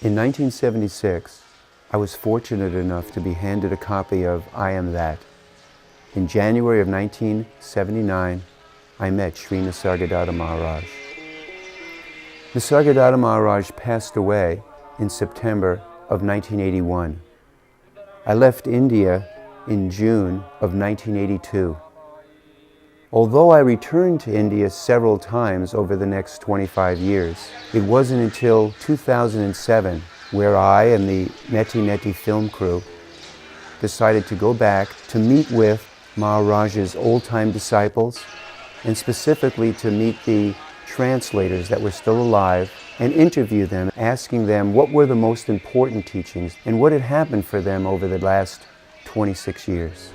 In 1976, I was fortunate enough to be handed a copy of I Am That. In January of 1979, I met Sri Nisargadatta Maharaj. Nisargadatta Maharaj passed away in September of 1981. I left India in June of 1982. Although I returned to India several times over the next 25 years, it wasn't until 2007 where I and the Neti Neti film crew decided to go back to meet with Maharaj's old-time disciples and specifically to meet the translators that were still alive and interview them, asking them what were the most important teachings and what had happened for them over the last 26 years.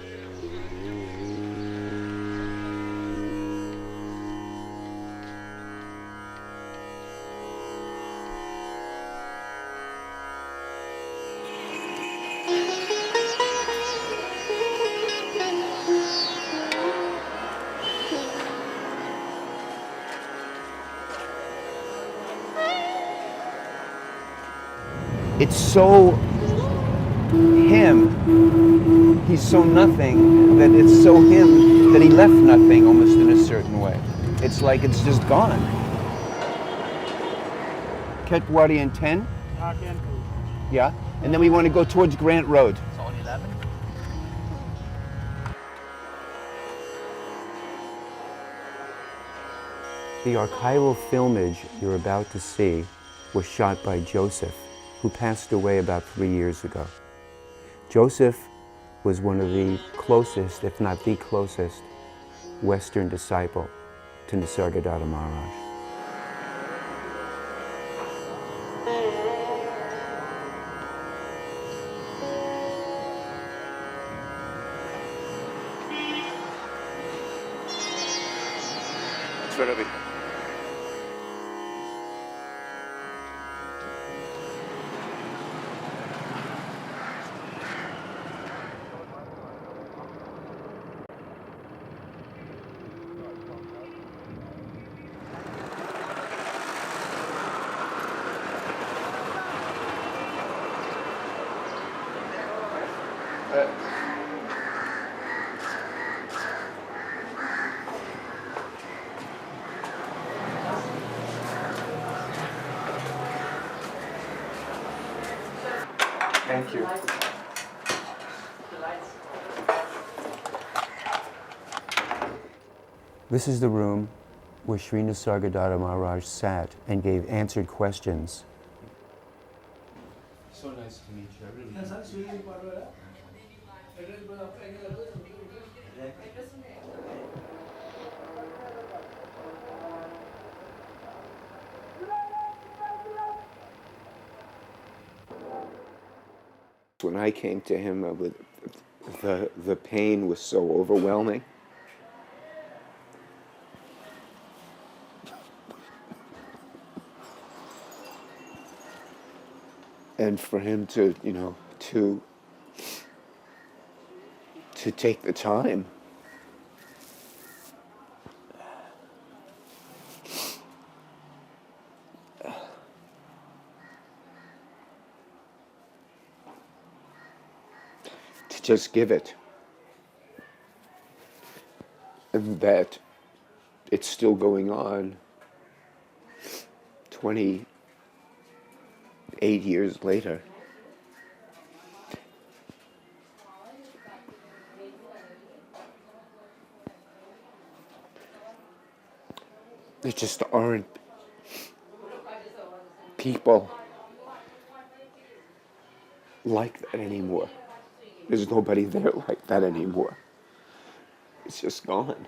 It's so him, he's so nothing, that it's so him that he left nothing almost in a certain way. It's like it's just gone. Ketwadi and 10? 10. Yeah, and then we want to go towards Grant Road. It's on 11. The archival filmage you're about to see was shot by Joseph, who passed away about 3 years ago. Joseph was one of the closest, if not the closest, Western disciple to Nisargadatta Maharaj. It's right over here. Thank you. This is the room where Sri Nisargadatta Maharaj sat and gave answered questions. So nice to meet you. I really When I came to him, the pain was so overwhelming. And for him to, to take the time to just give it, and that it's still going on 28 years later. There just aren't people like that anymore. There's nobody there like that anymore. It's just gone.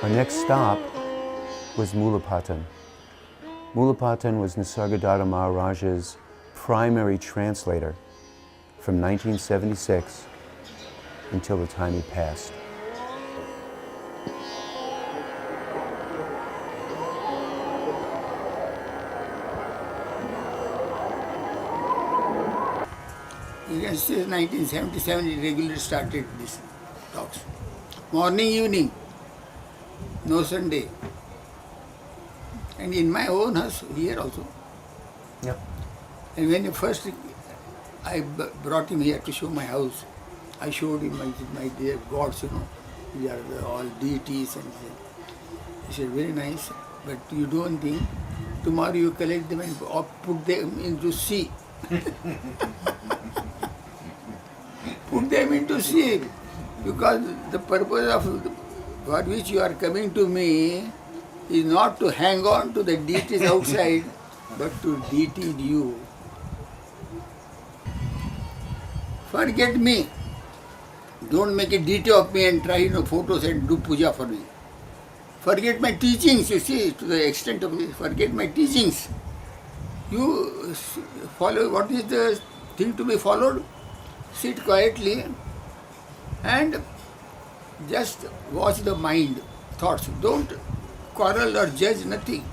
Our next stop was Mulapatan. Mulapatan was Nisargadatta Maharaj's primary translator from 1976 until the time he passed. You can say 1977 he regularly started these talks. morning, evening, no Sunday. And in my own house, here also. Yep. And when first I brought him here to show my house, I showed him my dear gods, they are all deities. And he said, very nice, but you do one thing, tomorrow you collect them and put them into sea. Put them into sea, because the purpose of for which you are coming to me is not to hang on to the deities outside, but to deity you. Forget me. Don't make a deity of me and try photos and do puja for me. Forget my teachings, you see, to the extent of this. Forget my teachings. You follow what is the thing to be followed. Sit quietly and just watch the mind, thoughts. Don't quarrel or judge, nothing.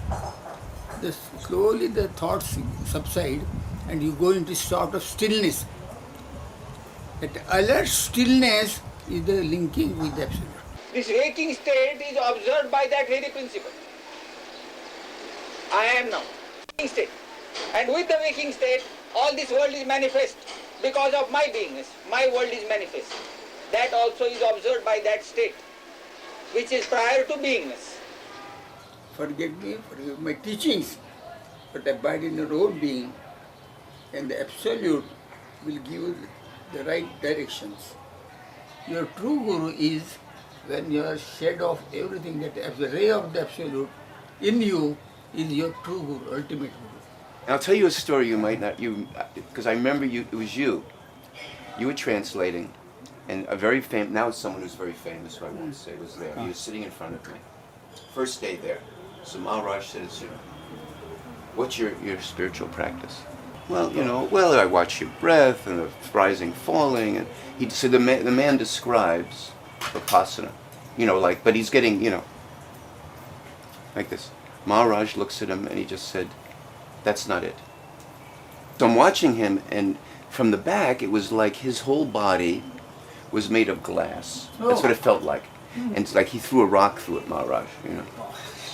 Slowly the thoughts subside and you go into sort of stillness. That alert stillness is the linking with the Absolute. This waking state is observed by that very principle. I am now. Waking state. And with the waking state, all this world is manifest because of my beingness. My world is manifest. That also is observed by that state, which is prior to beingness. Forget me, forget my teachings, but abide in your own being, and the Absolute will give you the right directions. Your true Guru is when you are shed of everything, that the ray of the Absolute in you is your true Guru, ultimate Guru. And I'll tell you a story you might not, because I remember it was you. You were translating, and a very famous, now it's someone who's very famous, who I won't say was there. He was sitting in front of me. First day there. So Maharaj says, what's your spiritual practice? Well, I watch your breath and the rising, falling, and the man describes Vipassana, but he's getting, like this. Maharaj looks at him and he just said, that's not it. So I'm watching him, and from the back, it was like his whole body was made of glass. That's what it felt like. And it's like he threw a rock through it, Maharaj,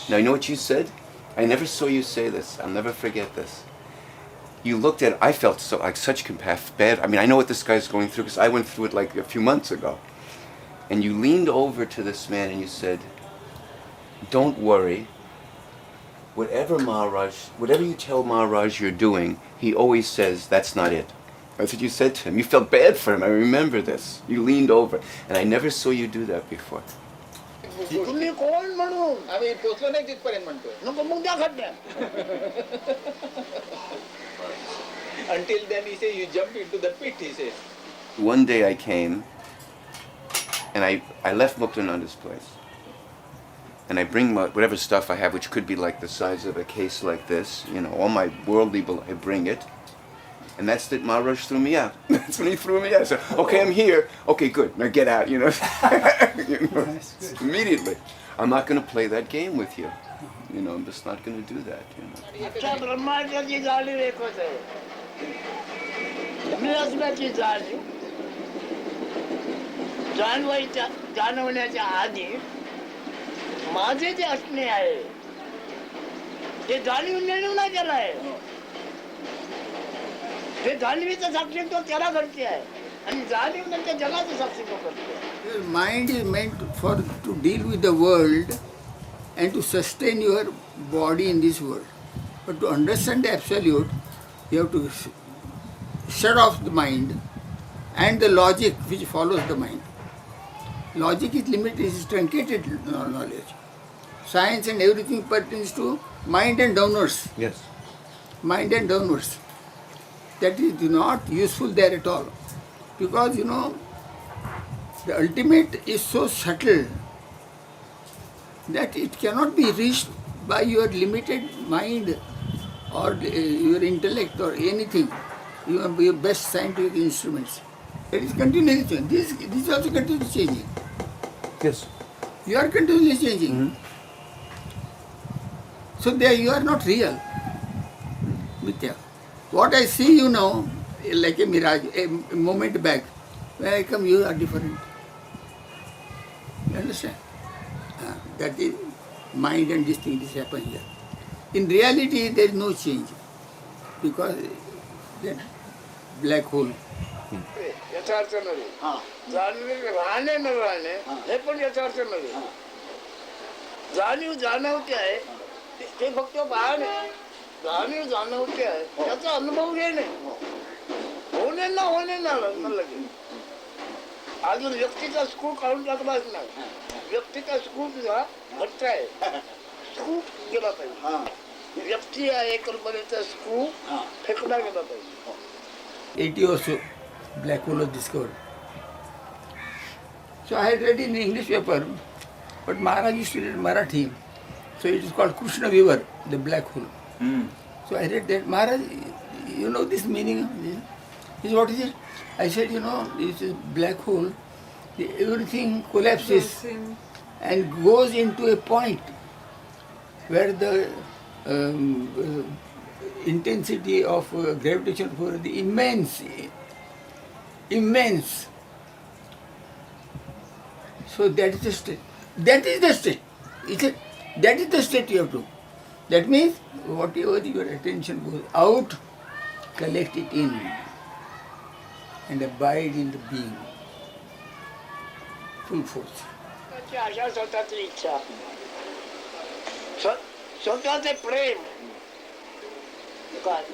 Now, you know what you said? I never saw you say this. I'll never forget this. You looked at it, I felt such bad. I mean, I know what this guy's going through because I went through it like a few months ago. And you leaned over to this man and you said, don't worry. Whatever you tell Maharaj you're doing, he always says, that's not it. That's what you said to him. You felt bad for him. I remember this. You leaned over. And I never saw you do that before. तुम्ही कोण म्हणून आम्ही पोचलो नाही तिथपर्यंत म्हणतोय नको मग द्या खड्ड्या until then he says you jump into the pit, he says. One day I came and I left Muktananda's place and I bring whatever stuff I have, which could be like the size of a case like this, all my worldly, I bring it. And that's it. Maharaj threw me out. That's when he threw me out. So, okay, I'm here. Okay, good. Now get out. Immediately. I'm not going to play that game with you. I'm just not going to do that. जाणवण्याच्या आधी माझे जे असणे आहे ते जाणीव निर्णय केला आहे जे जाणीवीचं साक्षीत्व त्याला घडते आहे आणि जाणीव नंतर जगाचं साक्षीत्व करते. Your mind is meant to deal with the world and to sustain your body in this world. But to understand the Absolute, you have to shut off the mind and the logic which follows the mind. Logic is limited, is truncated knowledge. Science and everything pertains to mind and downwards. Yes. Mind and downwards. That is not useful there at all. Because, the ultimate is so subtle that it cannot be reached by your limited mind or your intellect or anything, your best scientific instruments. It is continually changing. This is also continually changing. Yes. You are continually changing. Mm-hmm. So there you are not real. Mithya. What I see you now, like a mirage, a moment back. When I come, you are different. Understand? That is mind and this thing, this happen here. In reality, there is no change because that black hole. यथार्थ नव्हे जाणीव राहणे न राहणे हे पण यथार्थ नव्हे जाणीव जाणवते आहे ते फक्त पाहणे जाणीव जाणवते आहे त्याचा अनुभव घेणे होणे ना लगेच अजून व्यक्तीचा स्कूप काढून टाकलाच नाही व्यक्तीचा स्कूप तुझा घट्ट आहे स्कूप गेला पाहिजे व्यक्ती आहे कल्पनेचा स्कूप फेकला गेला पाहिजे 80 or so, black hole was discovered. So I had read in English paper, but Maharaj used to read Marathi. So it is called Krishna River, the black hole. So I read that. Maharaj, you know this meaning of this? He said, what is it? I said, this is black hole. Everything collapses and goes into a point where the intensity of gravitational force is immense. So that is the state. That is the state. That is the state you have to. That means whatever your attention goes out, collect it in and abide in the being. Full force. अशा स्वतःची इच्छा स्वतःचे प्रेम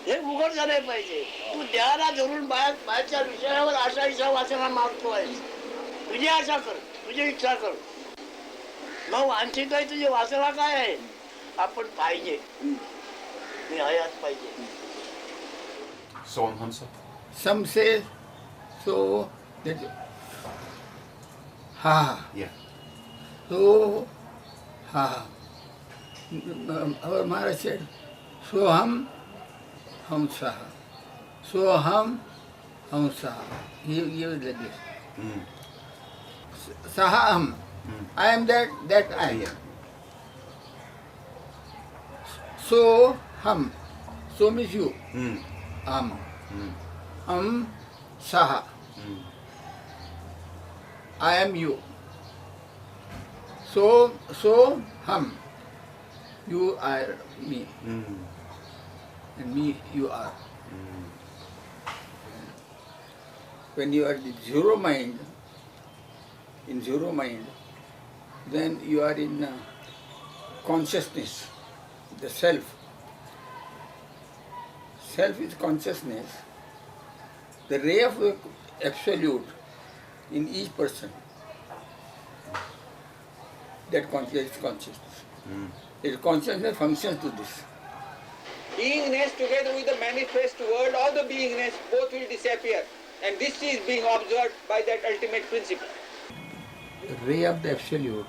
हे उघड झाले पाहिजे तू देहाला धरून बाहेरच्या विषयावर आशा इच्छा वाचना मागतोय तुझी आशा कर तुझी इच्छा कर मग आणखी काही तुझी वासना काय आहे आपण पाहिजे मी हयात पाहिजे Some say so that Yeah. So our Maharaj said so hum saha. So hum saha. He was like this. Saha hum. I am that I am. So hum. So means you. Hum. Saha. I am you. So hum. You are me. And me, you are. When you are in zero mind, then you are in consciousness, the self. Self is consciousness. The ray of the absolute in each person. That consciousness. Its consciousness functions to this. Beingness together with the manifest world of the beingness, both will disappear. And this is being observed by that ultimate principle. The ray of the absolute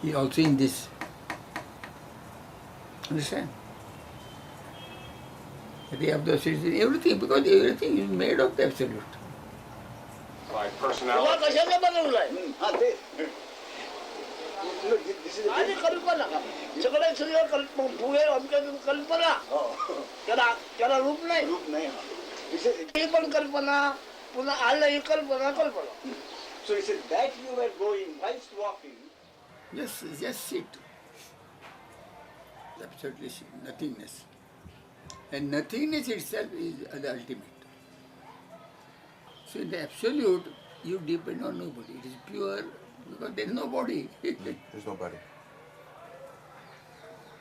is also in this. Understand? The ray of the absolute is in everything, because everything is made of the absolute. Like तुला personality. कशाला बनवलाय आणि कल्पना सगळे सगळं भुगे अमक्या कल्पना त्याला रूप नाही ही पण कल्पना पुन्हा आलं ही कल्पना So he said that you were going whilst walking. Just sit. Absolutely sit. Nothingness. And nothingness itself is the ultimate. So in the absolute, you depend on nobody. It is pure because there is no body. There's nobody.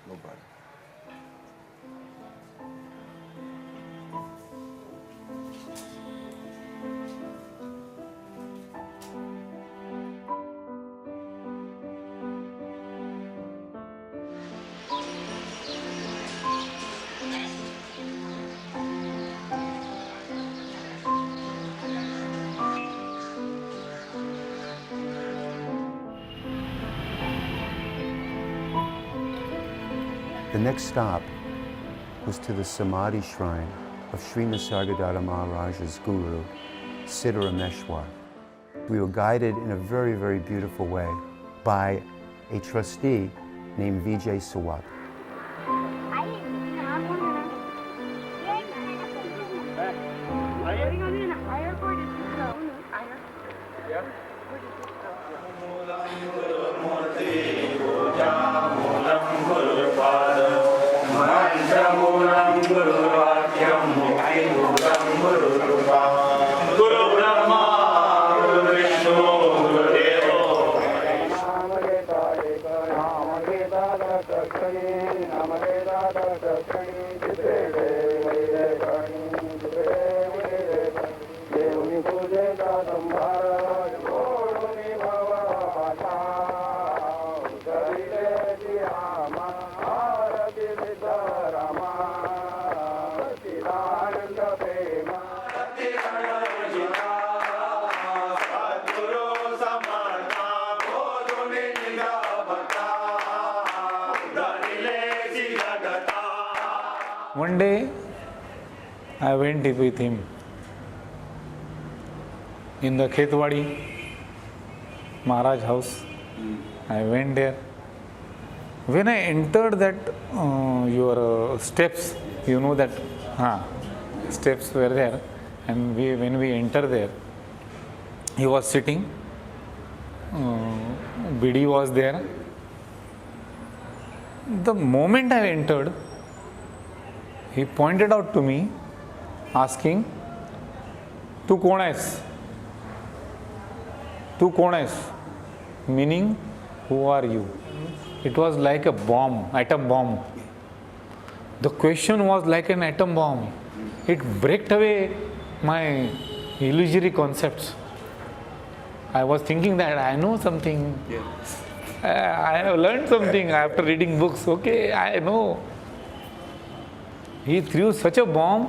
Nobody. The next stop was to the Samadhi shrine of Sri Nisargadatta Maharaj's guru, Siddharameshwar. We were guided in a very, very beautiful way by a trustee named Vijay Sawat. One day, I went with him in the Khetwadi Maharaj house. I went there. When I entered that your steps, you know that steps were there, and when we entered there, he was sitting. Bidi was there. The moment I entered, he pointed out to me, asking, "Tu kaun aise? Tu kaun aise?" Meaning, who are you? It was like a bomb, atom bomb. The question was like an atom bomb. It broke away my illusory concepts. I was thinking that I know something. I have learned something after reading books. Okay, I know. He threw such a bomb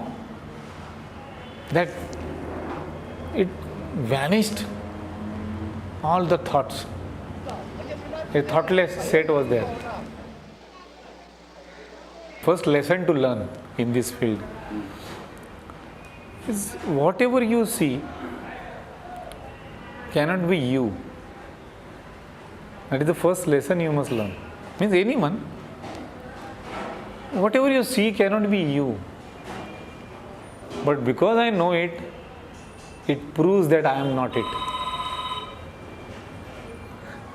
that it vanished all the thoughts. A thoughtless set was there. First lesson to learn in this field is whatever you see cannot be you. That is the first lesson you must learn. Means anyone, whatever you see cannot be you. But because I know it, it proves that I am not it.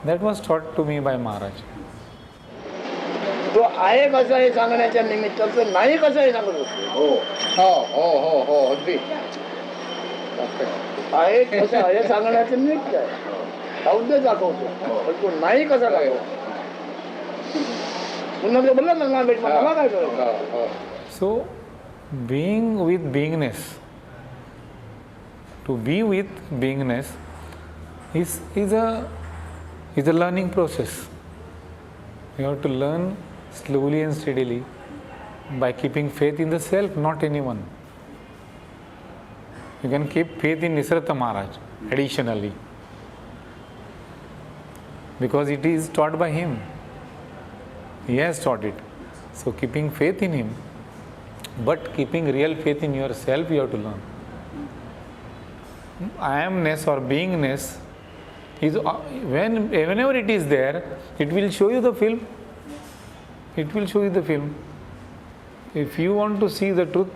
That was taught to me by Maharaj. तो आहे कसं हे सांगण्याच्या निमित्ताचं नाही कसं हे सांगत होतो. हो अगदी आहे कसं आहे सांगण्याचं निमित्त आहे. औद्य दाखवतो पण तो नाही कसा दाखवतो. पुन्हा ते बोलला ना मला काय कळलं. So, being with beingness, to be with beingness is a learning process. You have to learn slowly and steadily by keeping faith in the self, not anyone. You can keep faith in Nisargadatta Maharaj additionally, because it is taught by him. He has taught it. So keeping faith in him, but keeping real faith in yourself, you have to learn. I amness or beingness is whenever it is there, it will show you the film. It will show you the film. If you want to see the truth,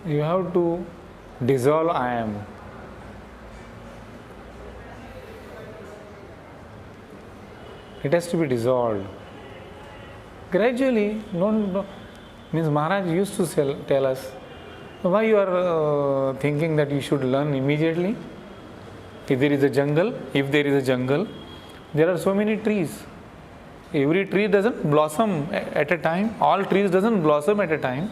you have to dissolve I am. It has to be dissolved. Gradually, means Maharaj used to tell us, why you are thinking that you should learn immediately? If there is a jungle, there are so many trees. Every tree doesn't blossom at a time. All trees doesn't blossom at a time.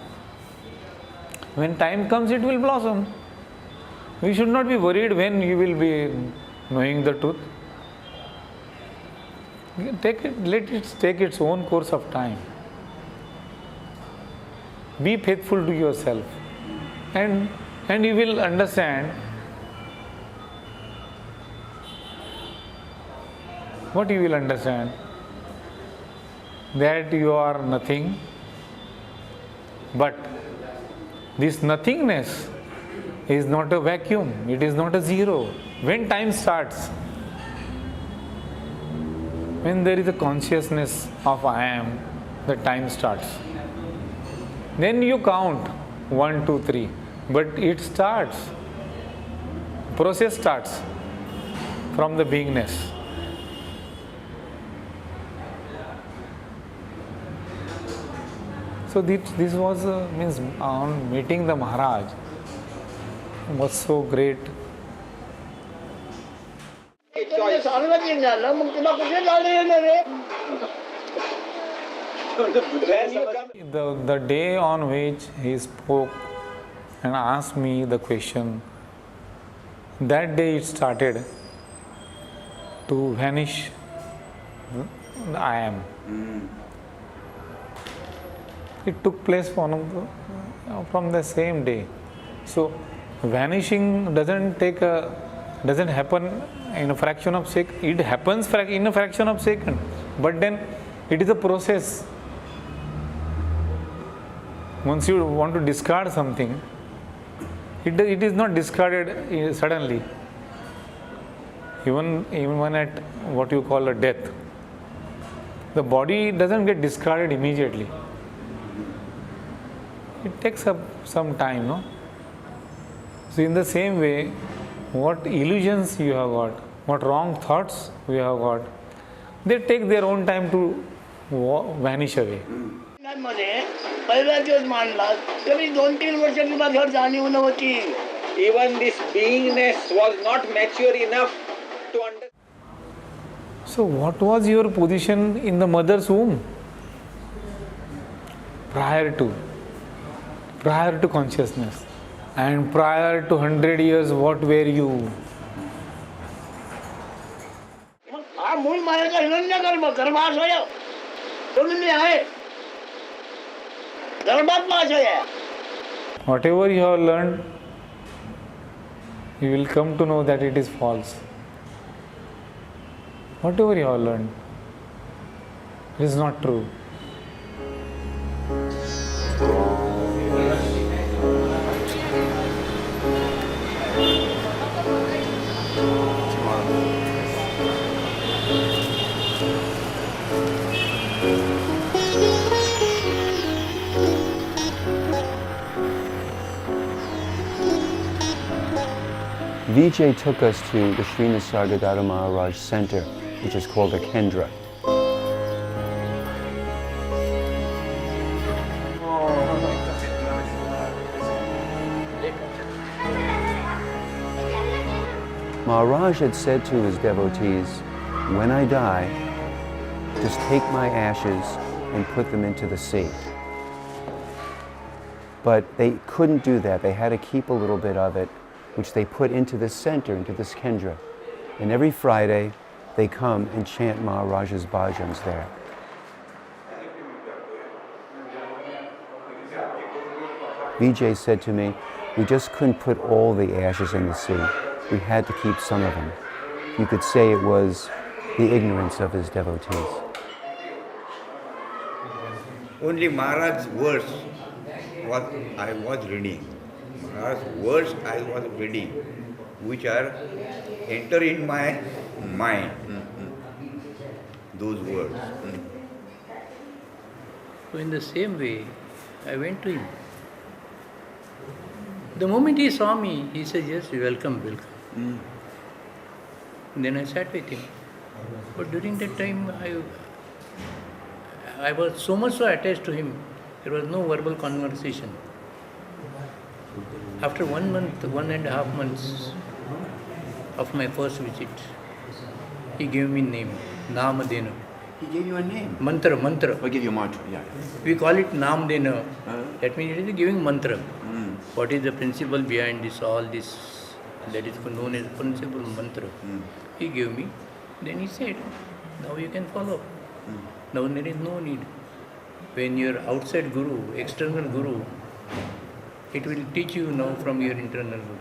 When time comes, it will blossom. We should not be worried when you will be knowing the truth. Let it take its own course of time. Be faithful to yourself, and you will understand what you will understand, that you are nothing, but this nothingness is not a vacuum, it is not a zero. When time starts, when there is a consciousness of I am, the time starts. Then you count 1, 2, 3, but it starts. process starts from the beingness. So this was means on meeting the Maharaj was so great. सार्वजनिक झालं मग तुला कुठे जाणं येणार रे The day on which he spoke and asked me the question, that day it started to vanish the I am. It took place from the same day. So vanishing doesn't happen in a fraction of second. It happens in a fraction of second, but then it is a process. Once you want to discard something, it is not discarded suddenly. Even when at what you call a death, the body doesn't get discarded immediately. It takes up some time, no? So in the same way, what illusions you have got, what wrong thoughts we have got, they take their own time to vanish away. मध्ये पहिला दिवस मांडला तरी 2-3 वर्ष तुला घर जाणीव नव्हती. Even this beingness was not mature enough to understand. So what was your position in the mother's womb? Prior to consciousness, and prior to 100 years, what were you? हा मूळ मायाचा हिरण्यगर्भ गर्भाशय म्हणून मी आहे. Whatever you have learned, you will come to know that it is false. Whatever you have learned, it is not true. Vijay took us to the Sri Nisargadatta Maharaj Center, which is called a Kendra. Maharaj had said to his devotees, when I die, just take my ashes and put them into the sea. But they couldn't do that. They had to keep a little bit of it, which they put into this center, into this Kendra. And every Friday, they come and chant Maharaj's bhajans there. Vijay said to me, we just couldn't put all the ashes in the sea. We had to keep some of them. You could say it was the ignorance of his devotees. Only Maharaj's words I was reading. Maharaj's words I was reading, which are enter in my mind. Those words. So in the same way, I went to him. The moment he saw me, he said, yes, welcome. Then I sat with him. But during that time, I was so much so attached to him, there was no verbal conversation. After 1 month, 1.5 months of my first visit, he gave me name, Namadena. He gave you a name. Mantra. I give you a mantra, yeah. We call it Namadena. That means it is giving mantra. What is the principle behind this, all this, that is known as principle mantra. He gave me. Then he said, now you can follow. Now there is no need. When your outside guru, external guru, it will teach you now from your internal guru.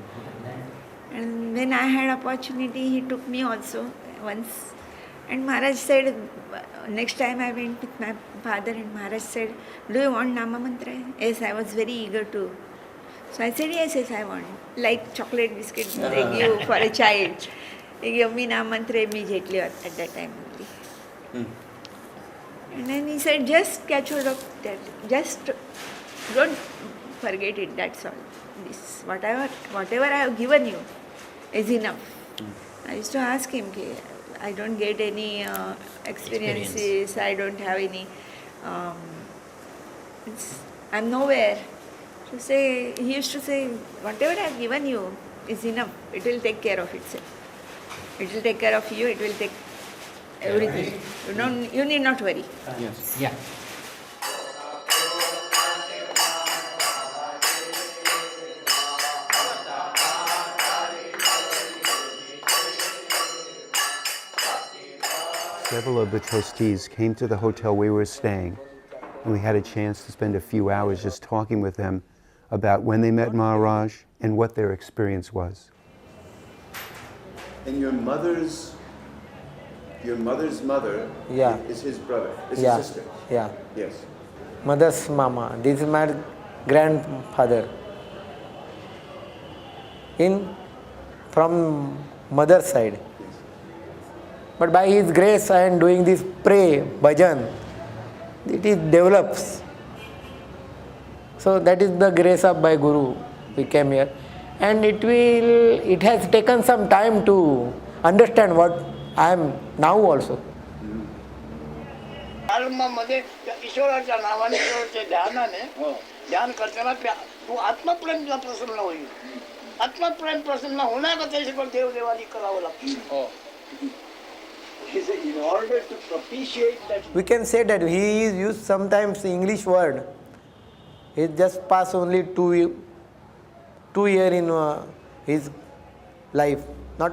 And when I had opportunity, he took me also once. And Maharaj said, next time I went with my father and Maharaj said, do you want Nama Mantra? Yes, I was very eager to. So I said, yes, I want. Like chocolate biscuits they give for a child. They gave me Nama Mantra immediately at that time only. And then he said, just catch hold of that. Just don't forget it, that's all. This, whatever I have given you, is enough. I used to ask him, I don't get any experiences, I don't have any, I'm nowhere. He used to say, whatever I have given you is enough. It will take care of itself. It will take care of you, it will take everything. You need not worry. Yes. Yeah. Several of the trustees came to the hotel we were staying, and we had a chance to spend a few hours just talking with them about when they met Maharaj and what their experience was. And your mother's mother Yeah. is his brother, is Yeah. his sister. Yeah. Yes. Mother's mama. This is my grandfather. From mother's side. But by his grace and doing this pray, bhajan, it develops. So that is the grace of my Guru. We came here. And it has taken some time to understand what I am now also. मध्ये ईश्वराच्या नावाने त्या ध्यानाने ध्यान करताना तू आत्मप्रेमला प्रसन्न होईल. आत्मप्रेम प्रसन्न होण्याचा त्याच्याकडे देवदेवानी करावं लागतं. In order to propitiate that. We can say that he is used sometimes English word. He just passed only 2 years in his life, not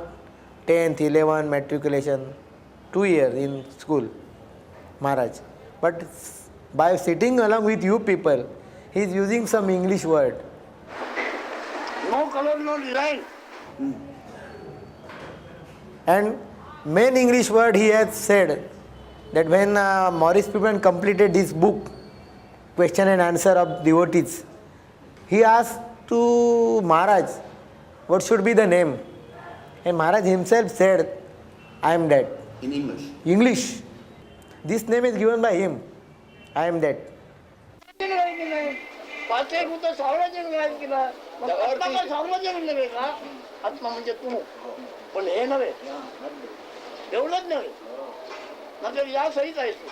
10th, 11, matriculation, 2 years in school, Maharaj. But by sitting along with you people, he is using some English word. No color, no design. And main English word he has said that when Maurice Pippin completed this book, Question and Answer of Devotees, he asked to Maharaj, what should be the name? And Maharaj himself said, I am dead. In English. English. This name is given by him. I am dead. आत्मा म्हणजे तू पण हे नव्हे एवढंच नव्हे नंतर या सहित आहेस तू.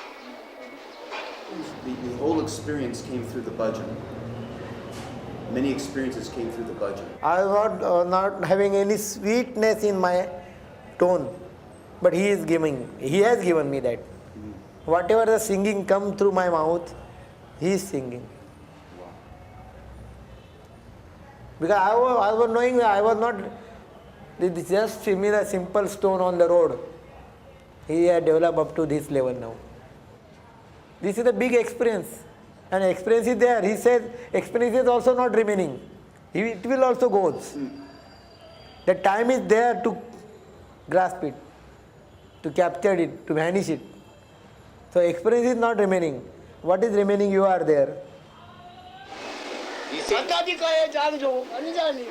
The whole experience came through the bhajan. Many experiences came through the bhajan. I was not having any sweetness in my tone, but he has given me that. Whatever the singing come through my mouth, he is singing. Because I was knowing that I was not just a simple stone on the road. He had developed up to this level now. This is a big experience. And experience is there. He says experience is also not remaining. It will also go. The time is there to grasp it, to capture it, to vanish it. So experience is not remaining. What is remaining? You are there. आता ती काय जाग जो आणि जाणी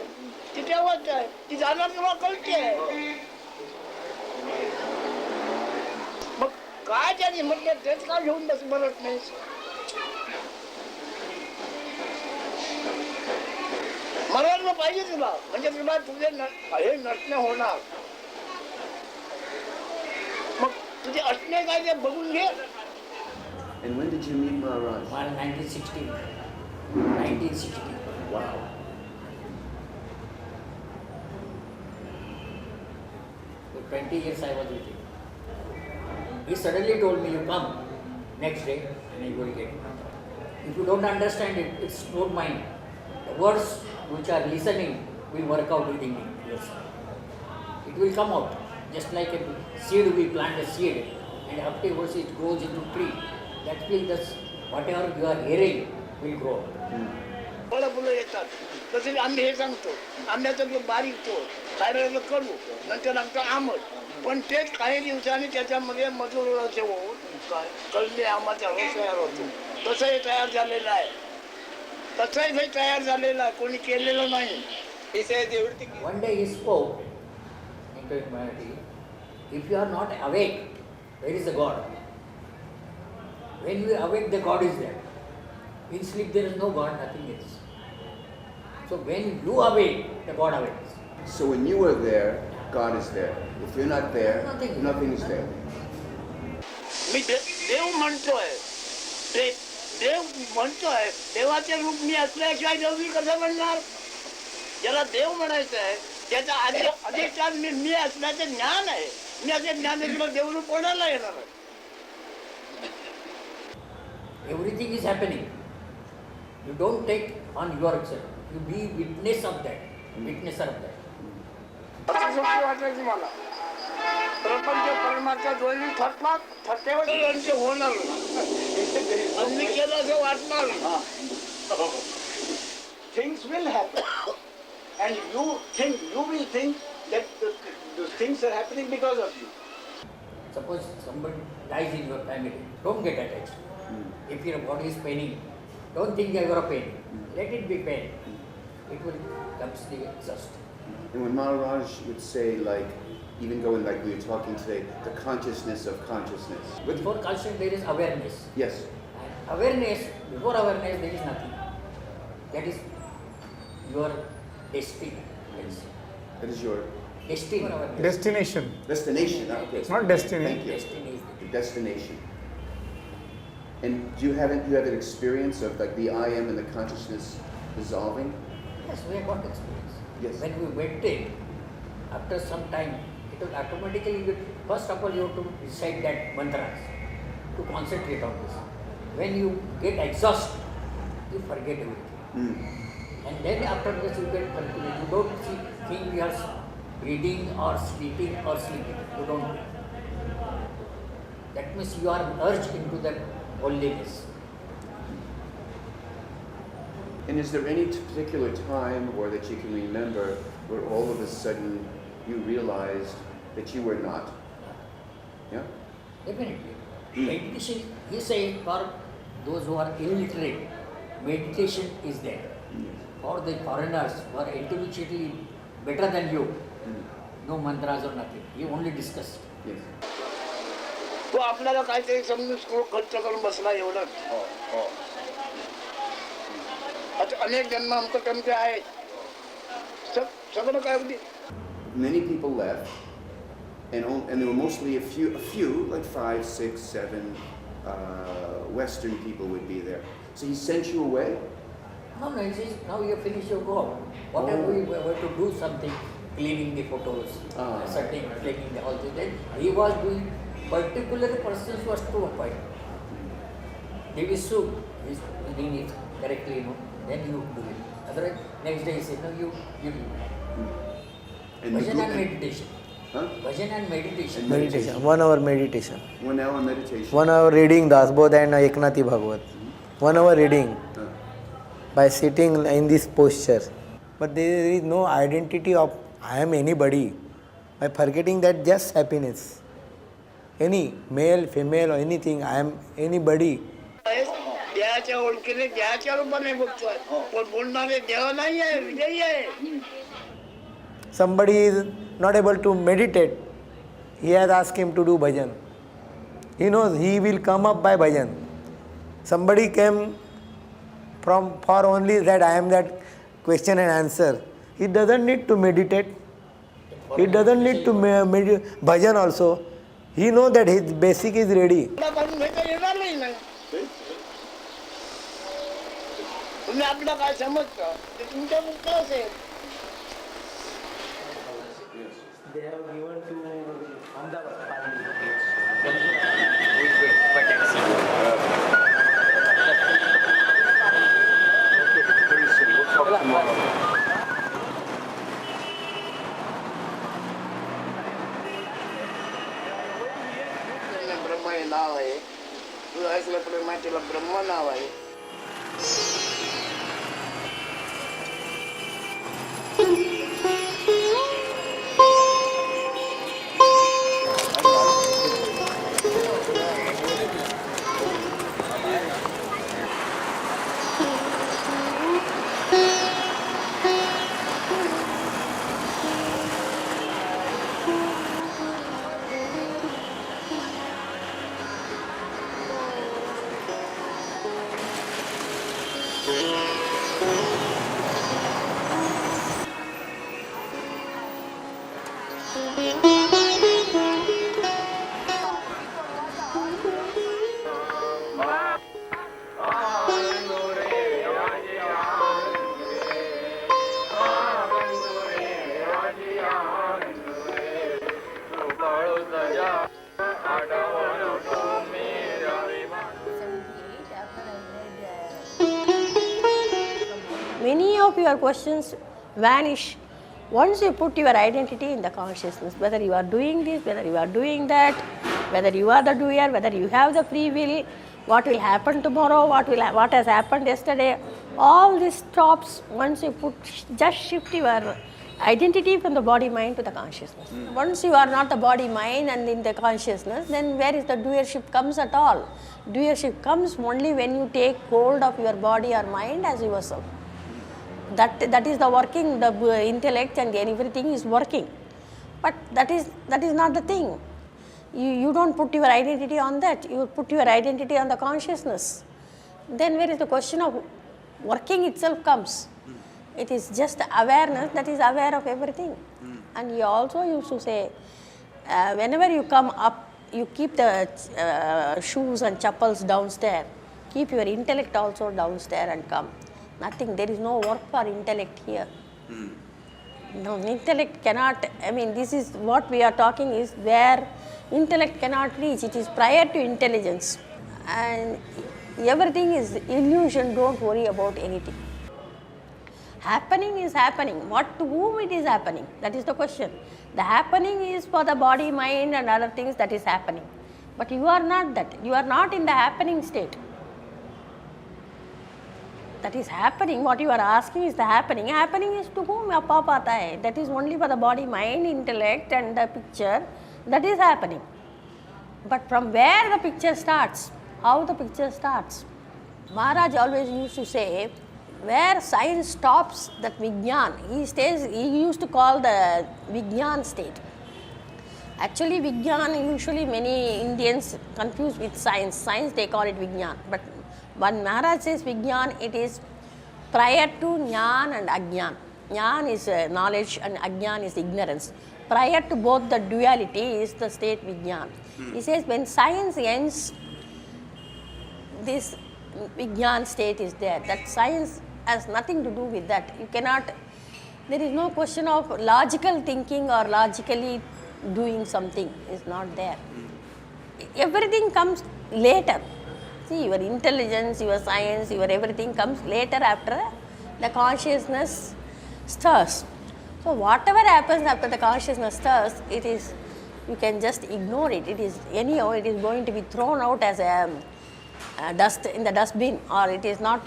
ती तेव्हाच आहे ती जाणार तेव्हा कळते. मग काय त्याने म्हटलं तेच का घेऊन बस म्हणत नाही. मरायला पाहिजे तुला म्हणजे तुला तुझे हे नटणे होणार. मग तुझे असणे काय ते बघून घे. And when did you meet Maharaj? 1960. 1960. Wow. For 20 years I was with him. He suddenly told me, you come next day and I will get it. If you don't understand it, it's not mine. The words which are listening will work out within yourself. It will come out. Just like a seed, we plant a seed and afterwards it grows into tree. That will just, whatever you are hearing will grow. फळं फुलं येतात तसे आम्ही हे सांगतो आंब्याचं जो बारीक तो खायला करू नंतर आमचं आंबट पण तेच काही दिवसांनी त्याच्यामध्ये मधुर होऊन कळले आंबाचा रस तयार होतो. तसंही तयार झालेलं आहे. तसंही तयार झालेलं आहे. कोणी केलेलं नाही. One day he spoke into humanity, if you are not awake, where is the God? When you awake, the God is there. In sleep there is no God, nothing else. So when you awake, the God awakes. So when you are there, God is there. If you're not there, nothing is there. मी देव म्हणतोय देव म्हणतोय देवाच्या रूप मी असल्याशिवाय देव मी कसं म्हणणार ज्याला देव म्हणायचं आहे त्याचा अधिष्ठान मी असल्याचं ज्ञान आहे मी असे ज्ञान असलं देवरूप कोणाला येणार आहे Everything is happening. You don't take on yourself. You be witness of that, witnesser of that. सोपी वाटायची मला प्रपंच परमार्थ दोन्ही थकतात थकेवर त्यांचे होणार आणि मी केलं असं वाटणार Things will happen. And you will think that the things are happening because of you. Suppose somebody dies in your family, don't get attached. If your body is paining, don't think you are pain. Let it be pain. It will completely exhaust. And when Maharaj would say, like, even going like we were talking today, the consciousness of consciousness. Before consciousness, there is awareness. Yes. And awareness, before awareness, there is nothing. That is your destiny. That is your Destiny. Destination. destination. Okay. It's not destiny. Thank you. Destiny is The destination. And do you have an experience of like the I am and the consciousness dissolving? Yes, we have got experience. Yes. When we meditate, after some time, it will automatically, first of all, you have to recite that mantras to concentrate on this. When you get exhausted, you forget everything. And then after this, you get confused. You don't think you are breathing or sleeping. You don't. That means you are urged into that holiness. And is there any particular time or that you can remember where all of a sudden you realized that you were not? Yeah? Definitely. Meditation, he says, for those who are illiterate, meditation is there. For the foreigners who are intellectually better than you, no mantras or nothing. He only discussed. Yes. तो आपल्याला काहीतरी समजून खर्च करून बसला एवढंच आता अनेक जन्म आमचं कमते आहे सगळं काय अगदी Many people left, and there were mostly a few, like 5, 6, 7 Western people would be there. So he sent you away? No, he says, now you finish your work. Whatever we were to do something, cleaning the photos, setting, taking the all this, then he was doing particular persons was to appoint. They will soon, he's doing it correctly, then you do it. Otherwise, next day he said, no, you do it. Bhajan and meditation. Huh? Bhajan and meditation. Meditation, 1 hour meditation. 1 hour meditation. 1 hour reading Dasbodh and Eknathi Bhagavat. 1 hour reading by sitting in this posture. But there is no identity of I am anybody. By forgetting that just happiness. Any male, female or anything, I am anybody. देहाच्या ओळखीने देहाच्या रूपाने बघतोय पण बोलणारे देह नाही आहे विजयी आहे Somebody is not able to meditate. He has asked him to do bhajan. He knows he will come up by bhajan. Somebody came for only that I am that question and answer. He doesn't need to meditate. He doesn't need to meditate bhajan also. He knows that his basic is ready. तुम्ही आपलं काय समजता ते तुमच्या मुक्त असेल They have given to Ahmedabad. ब्रह्म हे नाव आहे तुला ऐकलं माहितीला ब्रह्म नाव आहे Many of your questions vanish once you put your identity in the consciousness, whether you are doing this, whether you are doing that, whether you are the doer, whether you have the free will, what will happen tomorrow, what has happened yesterday. All this stops once you just shift your identity from the body mind to the consciousness. Once you are not the body mind and in the consciousness, then where is the doership comes at all? Doership comes only when you take hold of your body or mind as yourself. That is the working, the intellect and everything is working. But that is not the thing. You don't put your identity on that. You put your identity on the consciousness. Then where is the question of working itself comes? It is just awareness that is aware of everything. And he also used to say, whenever you come up, you keep the shoes and chappals downstairs. Keep your intellect also downstairs and come. Nothing, there is no work for intellect here. No, intellect cannot, this is what we are talking is where intellect cannot reach. It is prior to intelligence. And everything is illusion, don't worry about anything. Happening is happening. To whom it is happening? That is the question. The happening is for the body, mind and other things that is happening. But you are not that. You are not in the happening state. That is happening. What you are asking is the happening. Happening is to whom appa pata hai. That is only for the body, mind, intellect and the picture. That is happening. But from where the picture starts? How the picture starts? Maharaj always used to say, where science stops, that Vijnan, he used to call the Vijnan state. Actually Vijnan, usually many Indians confuse with science. Science they call it Vijnan. But when Maharaj says Vijnan, it is prior to Jnana and Ajnan. Jnana is knowledge and Ajnan is ignorance. Prior to both the duality is the state Vijnan. He says when science ends, this Vijnan state is there. That science has nothing to do with that. You cannot, there is no question of logical thinking or logically doing something is not there. Everything comes later. See, your intelligence, your science, your everything comes later after the consciousness stirs. So whatever happens after the consciousness stirs, it is, you can just ignore it. It is anyhow, it is going to be thrown out as a dust in the dustbin, or it is not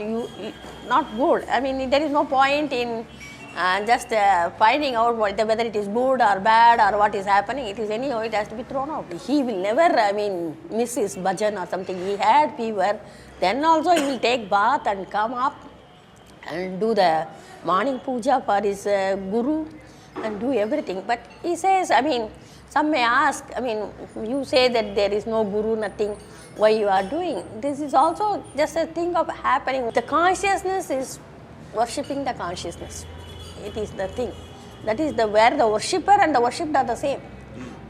not good. There is no point in just finding out whether it is good or bad or what is happening. It is anyhow, it has to be thrown out. He will never, miss his bhajan or something. He had fever, then also he will take bath and come up and do the morning puja for his guru and do everything. But he says, some may ask, you say that there is no guru, nothing, why you are doing? This is also just a thing of happening. The consciousness is worshipping the consciousness. It is the thing. That is where the worshipper and the worshipped are the same.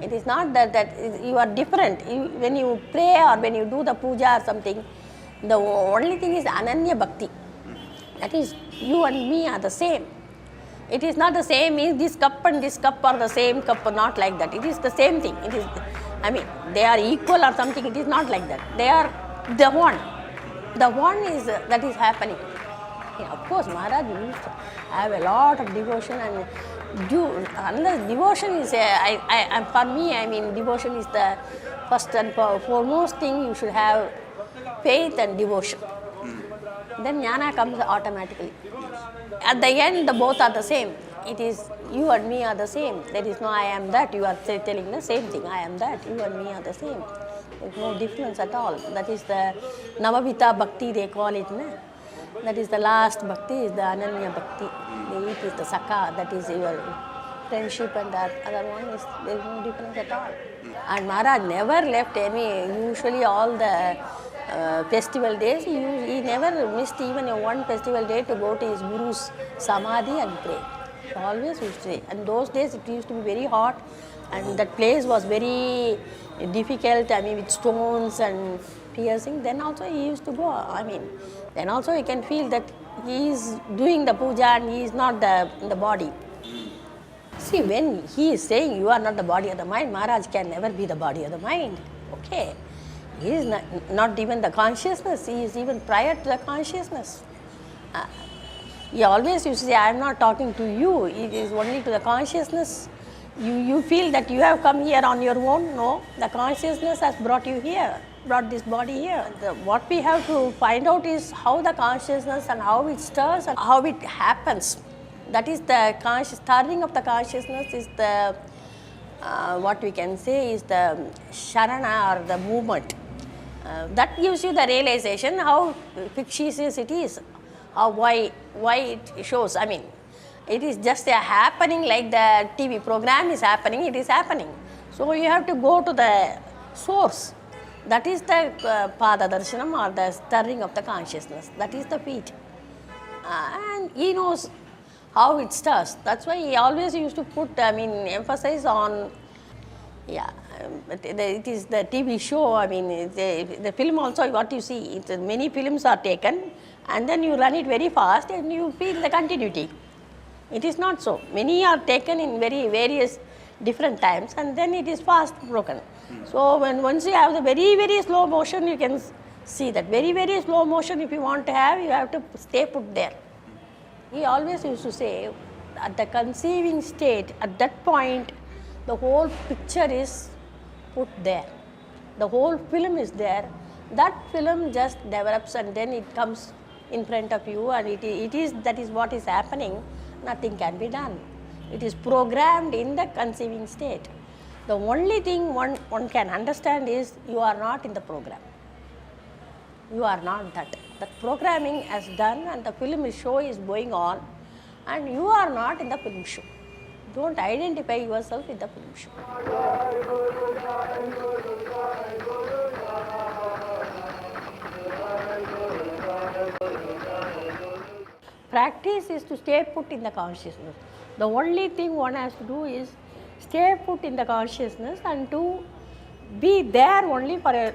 It is not that you are different. When you pray or when you do the puja or something, the only thing is Ananya Bhakti. That is, you and me are the same. It is not the same, is this cup and this cup are the same cup, not like that. It is the same thing. It is, they are equal or something. It is not like that. They are the one. The one is that is happening. Yeah, of course, Maharaj used to have a lot of devotion and unless devotion is, for me, devotion is the first and foremost thing. You should have faith and devotion. Then jnana comes automatically. At the end, both are the same. It is, you and me are the same. There is no I am that. You are telling the same thing. I am that. You and me are the same. There is no difference at all. That is the Navavita Bhakti, they call it. That is the last Bhakti, is the Ananya Bhakti. It is the Sakha, that is your friendship, and the other one is, there is no difference at all. And Maharaj never left usually all the festival days, he never missed even one festival day to go to his Guru's Samadhi and pray. Always used to say. And those days it used to be very hot, and that place was very difficult. I mean, with stones and piercing. Then also he used to go. I mean, then also you can feel that he is doing the puja and he is not the body. See, when he is saying you are not the body of the mind, Maharaj can never be the body of the mind. Okay. He is not even the consciousness, he is even prior to the consciousness. He always used to say, I am not talking to you, it is only to the consciousness. You feel that you have come here on your own? No, the consciousness has brought you here, brought this body here. What we have to find out is how the consciousness and how it stirs and how it happens. That is the stirring of the consciousness is the, what we can say is the sharana or the movement. That gives you the realization how fictitious it is, why it shows. I mean, it is just a happening like the TV program is happening, it is happening. So you have to go to the source. That is the pada darshanam or the stirring of the consciousness. That is the feet. And he knows how it stirs. That's why he always used to put, emphasize on, it is the TV show, the film also what you see, many films are taken and then you run it very fast and you feel the continuity. It is not so. Many are taken in very various different times and then it is fast broken. So once you have the very, very slow motion, you can see that very, very slow motion if you want to have, you have to stay put there. He always used to say, at the conceiving state, at that point, the whole picture is put there. The whole film is there. That film just develops and then it comes in front of you and that is what is happening. Nothing can be done. It is programmed in the conceiving state. The only thing one can understand is you are not in the program. You are not that. That programming has done and the film show is going on and you are not in the film show. Don't identify yourself with the film show. Practice is to stay put in the consciousness. The only thing one has to do is stay put in the consciousness and to be there only for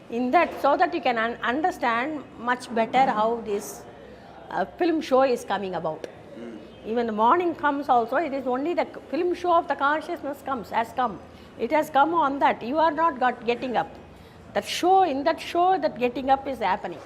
in that, so that you can understand much better how this film show is coming about. Even the morning comes also, it is only the film show of the consciousness has come. It has come on that. You are not getting up. That show, in that show, that getting up is happening.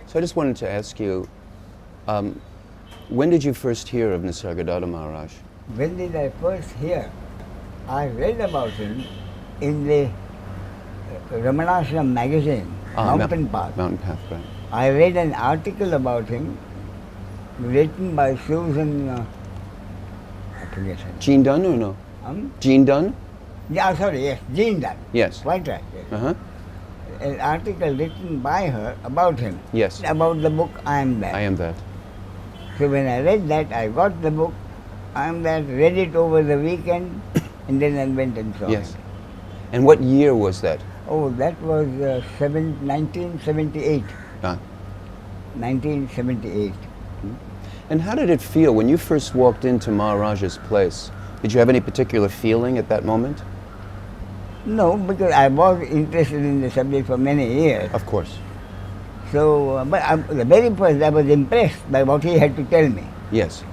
So I just wanted to ask you, when did you first hear of Nisargadatta Maharaj? When did I first hear? I read about him in the Ramanashram magazine, Mountain Path. Mountain Path, right. I read an article about him written by Susan, I forget her name. Jean Dunn or no? Jean Dunn? Yeah, sorry, yes, Jean Dunn. Yes. Quite right. Yes. Uh-huh. An article written by her about him. Yes. About the book I Am That. I Am That. So when I read that, I got the book I Am That, read it over the weekend, and then I went and saw Yes. it. And what year was that? Oh, that was 1978. 1978. And how did it feel when you first walked into Maharaj's place? Did you have any particular feeling at that moment? No, because I was interested in the subject for many years. Of course. So, the very first I was impressed by what he had to tell me. Yes.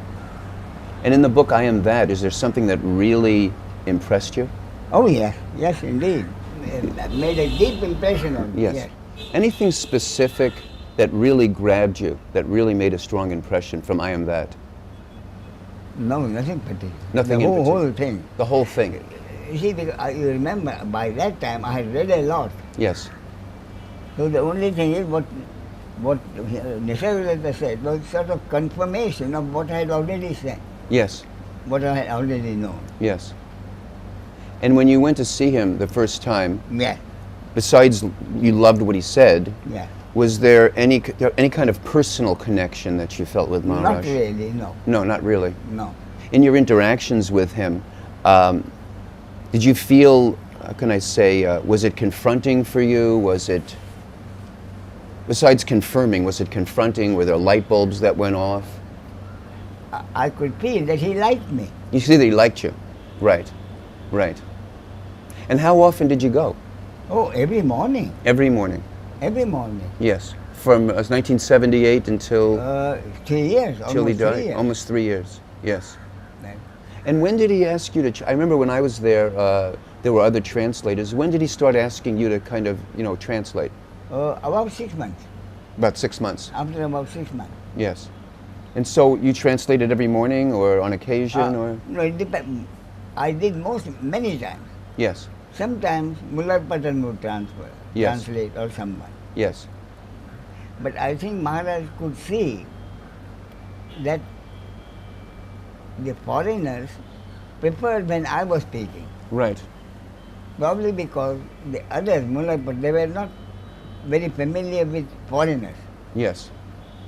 And in the book I Am That, is there something that really impressed you? Oh yes, yes indeed. It made a deep impression on me. Yes. Anything specific that really grabbed you, that really made a strong impression from I Am That? No, nothing particular. Nothing the in whole, particular. whole thing. The whole thing. You see, because you remember, by that time I had read a lot. Yes. So the only thing is what Nisargadatta said was sort of confirmation of what I had already said, Yes. what I had already known. Yes. And when you went to see him the first time, Yeah, besides you loved what he said, yeah. was there any kind of personal connection that you felt with Maharaj? Not really, no. No, not really. No. In your interactions with him, did you feel, how can I say, was it confronting for you? Was it, besides confirming, was it confronting? Were there light bulbs that went off? I could feel that he liked me. You see that he liked you? Right, right. And how often did you go? Oh, every morning. Every morning? Every morning. Yes. From 1978 until 3 years, till he almost 3 died? years. Almost 3 years, yes. Right. And when did he ask you to, I remember when I was there, there were other translators. When did he start asking you to kind of, translate? About 6 months. About 6 months? After about 6 months. Yes. And so you translated every morning or on occasion or? No, it depends. I did many times. Yes, Sometimes Mullah Patan would Yes. translate or someone. yes, But I think Maharaj could see that the foreigners preferred when I was speaking. right, Probably because the others, Mullah Patan, they were not very familiar with foreigners. yes,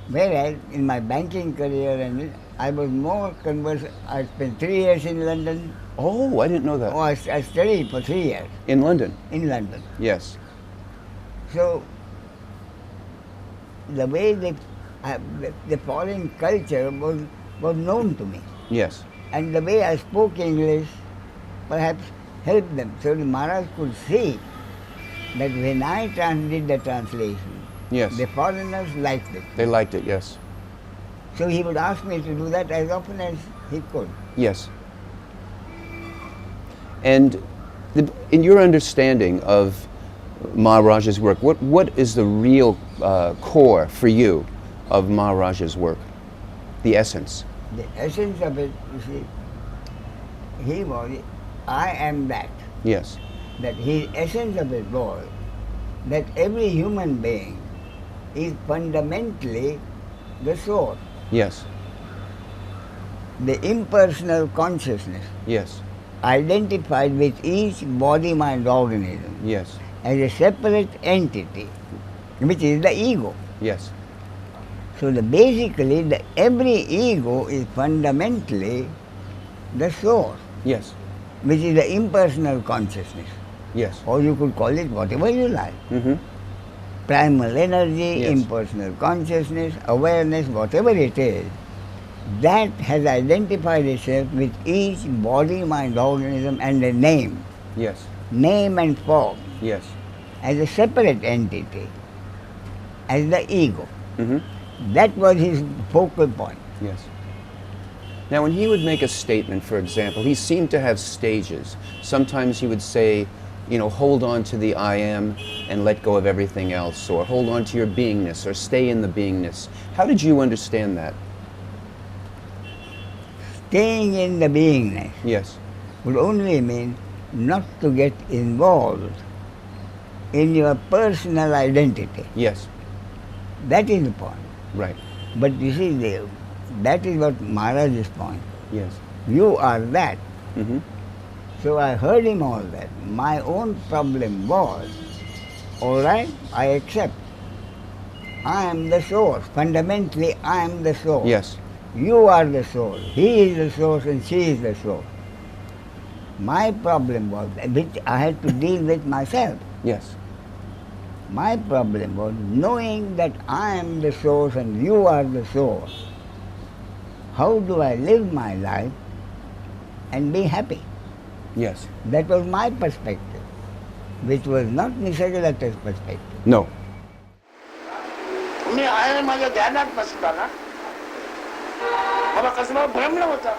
Whereas in my banking career, and I was more conversant. I spent 3 years in London. Oh, I didn't know that. Oh, I studied for 3 years In London? in London. Yes, So the way the foreign culture was known to me, yes, and the way I spoke English perhaps helped them. So the Maharaj could see that when I did the translation, yes. the foreigners liked it. They liked it, yes, So he would ask me to do that as often as he could. yes. And in your understanding of Maharaj's work, what is the real core for you of Maharaj's work? The essence? The essence of it, you see, he was, I am that. Yes, That his essence of it was that every human being is fundamentally the soul, yes, the impersonal consciousness yes, identified with each body, mind, organism yes, as a separate entity, which is the ego. yes, So basically, every ego is fundamentally the soul, yes, which is the impersonal consciousness, yes. or you could call it whatever you like. Mm-hmm. Primal energy, Yes. impersonal consciousness, awareness, whatever it is, that has identified itself with each body, mind, organism and a name, Yes, name and form, yes. as a separate entity, as the ego. Mm-hmm. That was his focal point. Yes. Now, when he would make a statement, for example, he seemed to have stages. Sometimes he would say, hold on to the I am and let go of everything else, or hold on to your beingness, or stay in the beingness. How did you understand that? Staying in the beingness Yes, would only mean not to get involved in your personal identity. yes, That is the point. right, But you see, that is what Maharaj's point. yes. You are that. Mm-hmm. So I heard him all that. My own problem was, all right, I accept. I am the source. Fundamentally, I am the source. Yes, You are the source. He is the source and she is the source. My problem was, which I had to deal with myself. yes, My problem was knowing that I am the source and you are the source. How do I live my life and be happy? yes, That was my perspective. which was not Nisargadatta's perspective. No. तुम्ही आहे माझ्या ध्यानात नसता ना मला कसला भ्रम नव्हता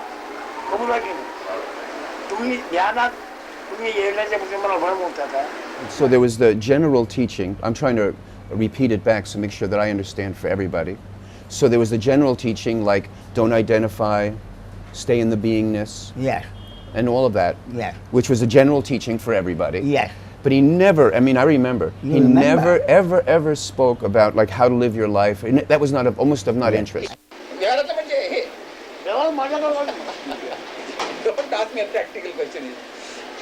कबूल आहे की नाही तुम्ही ध्यानात तुम्ही येण्याच्या म्हणजे मला भ्रम होता का So there was the general teaching. I'm trying to repeat it back to make sure that I understand for everybody. So there was the general teaching like don't identify, stay in the beingness. Yes. And all of that. Yes. Which was a general teaching for everybody. Yes. But he never, I mean, I remember, he remember? never, ever spoke about like how to live your life. And that was not almost of not interest. देवाचं म्हणजे हे तेव्हा माझ्याकडे don't ask me a practical question.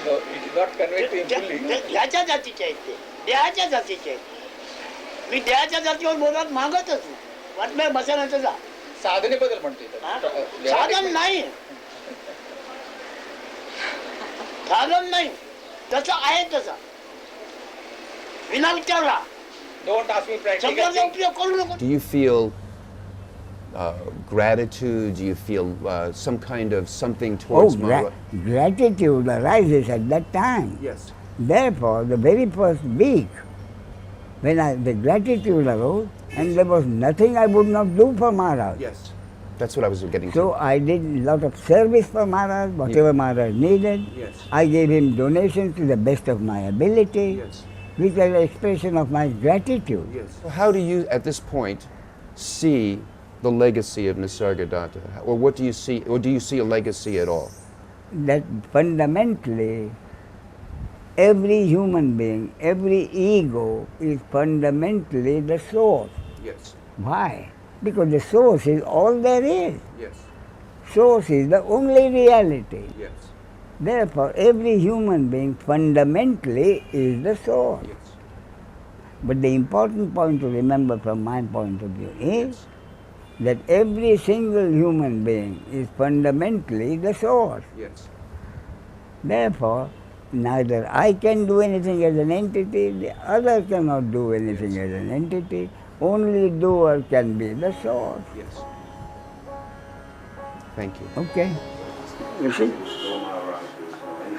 No, it is not conveyed to him fully. ह्याच्या जातीचे आहेत ते देहाच्या जातीचे आहेत मी देहाच्या जातीवर बोलत मागतच वाटलं बसायला जा साधनेबद्दल म्हणते साधन नाही साधन नाही तसं आहे तसं विना विचारला Don't ask me practical शब्दाचा things. उपयोग करू नको Do you feel gratitude? Do you feel some kind of something towards Maharaj? Gratitude arises at that time. Yes. Therefore, the very first week, when the gratitude arose, and there was nothing I would not do for Maharaj. Yes. That's what I was getting to. So I did a lot of service for Maharaj, whatever Maharaj needed. Yes. I gave him donations to the best of my ability, Yes. which was an expression of my gratitude. Yes. How do you, at this point, see the legacy of Nisargadatta? Or what do you see, or do you see a legacy at all? That fundamentally, every human being, every ego is fundamentally the source. Yes. Why? Because the source is all there is. Yes. Source is the only reality. Yes. Therefore, every human being fundamentally is the source. Yes. But the important point to remember from my point of view is that every single human being is fundamentally the source. Yes. Therefore, neither I can do anything as an entity, the other cannot do anything as an entity. Only doer can be the source. Yes. Thank you. Okay. You see?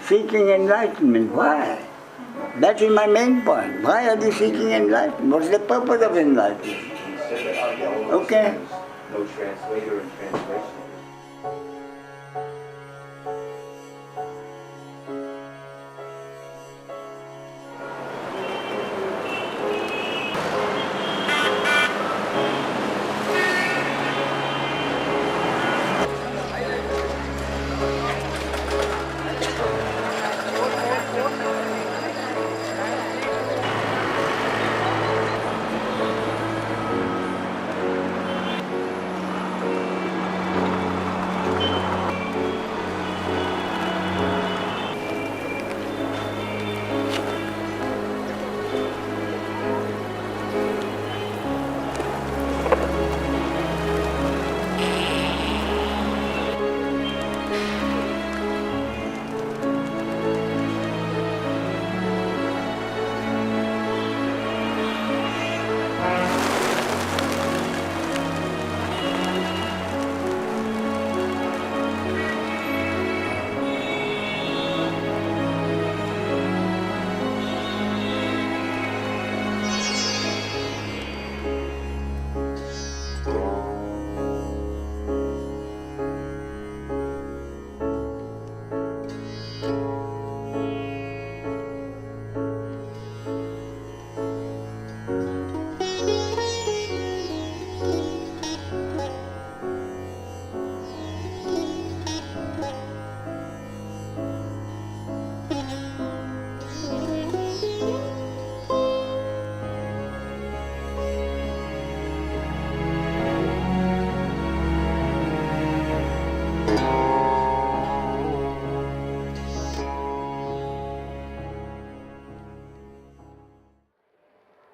Seeking enlightenment. Why? That is my main point. Why are they seeking enlightenment? What is the purpose of enlightenment? Okay. No translator and translation.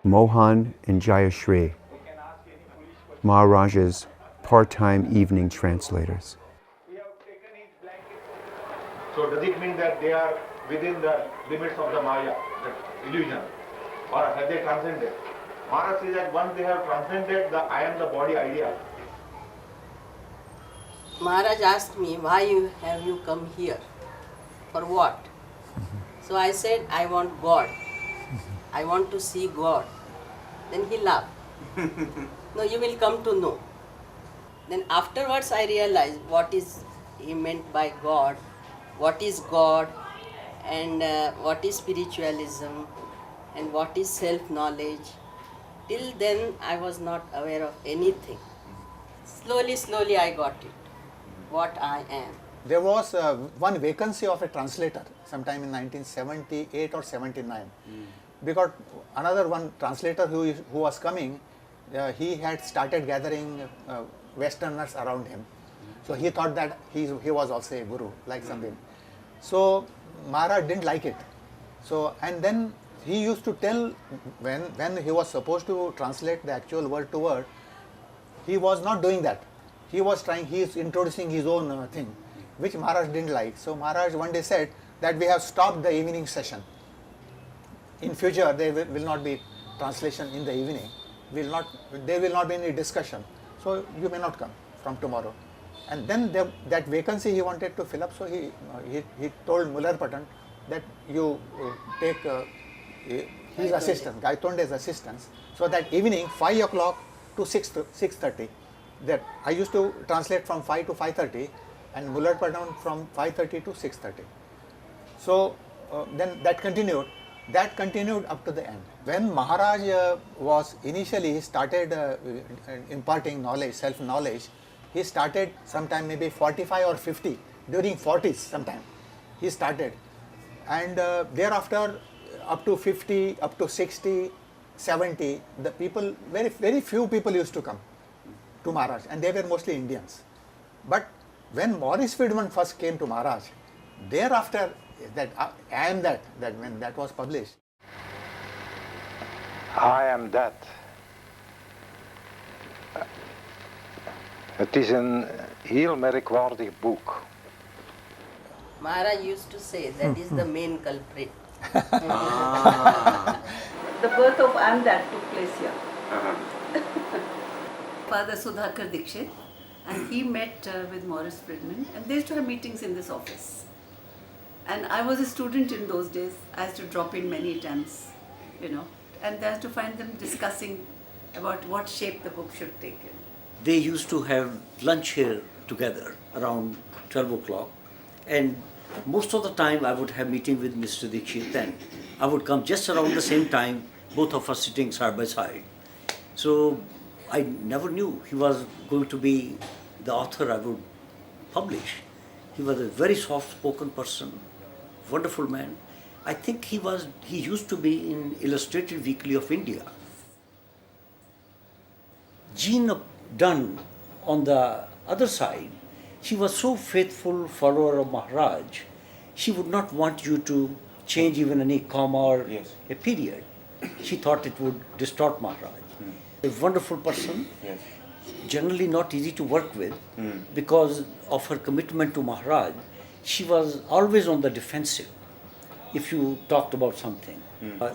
Mohan and Jayashri, Maharaj's part-time evening translators. So does it mean that they are within the limits of the Maya, the illusion, or have they transcended? Maharaj says that once they have transcended the I am the body idea. Maharaj asked me, why have you come here? For what? So I said, I want God. I want to see God. Then he laughed. No, you will come to know. Then afterwards I realized what is he meant by God, what is God, and what is spiritualism, and what is self-knowledge. Till then I was not aware of anything. Slowly I got it, what I am. There was one vacancy of a translator sometime in 1978 or 79. Because another one translator who was coming, he had started gathering Westerners around him. So he thought that he was also a guru, like something. So Maharaj didn't like it. So, and then he used to tell, when he was supposed to translate the actual word to word, he was not doing that. He is introducing his own thing, which Maharaj didn't like. So Maharaj one day said that we have stopped the evening session. In future, there will not be translation in the evening. There will not be any discussion. So you may not come from tomorrow. And then that vacancy he wanted to fill up. So he told Mullarpatan that you take his assistant, Gaitonde's assistants. So that evening, 5 o'clock to 6:30. That I used to translate from 5 to 5:30, and Mullarpatan from 5:30 to 6:30. So then that continued. That continued up to the end. When Maharaj was initially, he started imparting knowledge, self-knowledge, he started sometime maybe 45 or 50, during 40s sometime, he started. And thereafter, up to 50, up to 60, 70, the people, very few people used to come to Maharaj, and they were mostly Indians. But when Maurice Friedman first came to Maharaj, thereafter, when that was published. I am that. Het is een heel merkwaardig boek. Maharaj used to say that is the main culprit. The birth of I am that took place here. Father Sudhakar Dikshit, and he met with Maurice Friedman, and they used to have meetings in this office. And I was a student in those days. I used to drop in many times, and I used to find them discussing about what shape the book should take in. They used to have lunch here together around 12 o'clock, and most of the time I would have meeting with Mr. Dikshit then. I would come just around the same time, both of us sitting side by side. So I never knew he was going to be the author I would publish. He was a very soft-spoken person, wonderful man. I think he used to be in Illustrated Weekly of India. Jean Dunn, on the other side, she was so faithful follower of Maharaj, she would not want you to change even any comma or a period. She thought it would distort Maharaj. A wonderful person, generally not easy to work with because of her commitment to Maharaj. She was always on the defensive if you talked about something.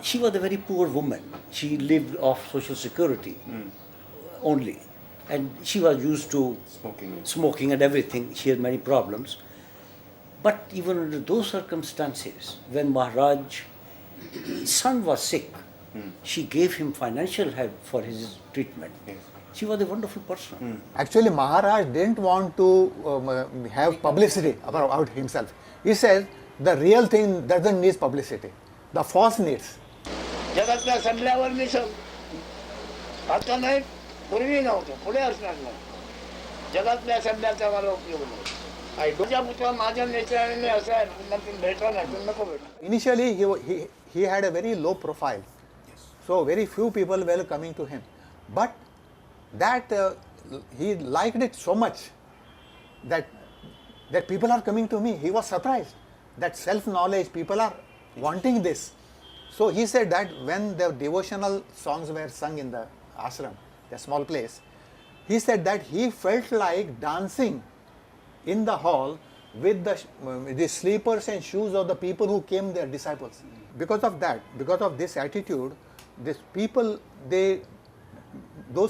She was a very poor woman. She lived off social security only. And she was used to smoking and everything. She had many problems. But even under those circumstances, when Maharaj's son was sick, she gave him financial help for his treatment. She was a wonderful person. Actually, Maharaj didn't want to have publicity about himself. He said, the real thing doesn't need publicity. The false needs. जगतला संपल्यावर मी आता नाही पूर्वी नव्हतं पुढे असणार नाही जगातल्या संपल्याचा मला उपयोग नाही तुझ्या माझ्या नेचराने असं आहे भेटला नाही नको भेट Initially, he had a very low profile. So very few people were coming to him. But that he liked it so much that people are coming to me. He was surprised that self-knowledge, people are wanting this. So he said that when the devotional songs were sung in the ashram, the small place, he said that he felt like dancing in the hall with the sleepers and shoes of the people who came, their disciples. Because of that, because of this attitude, those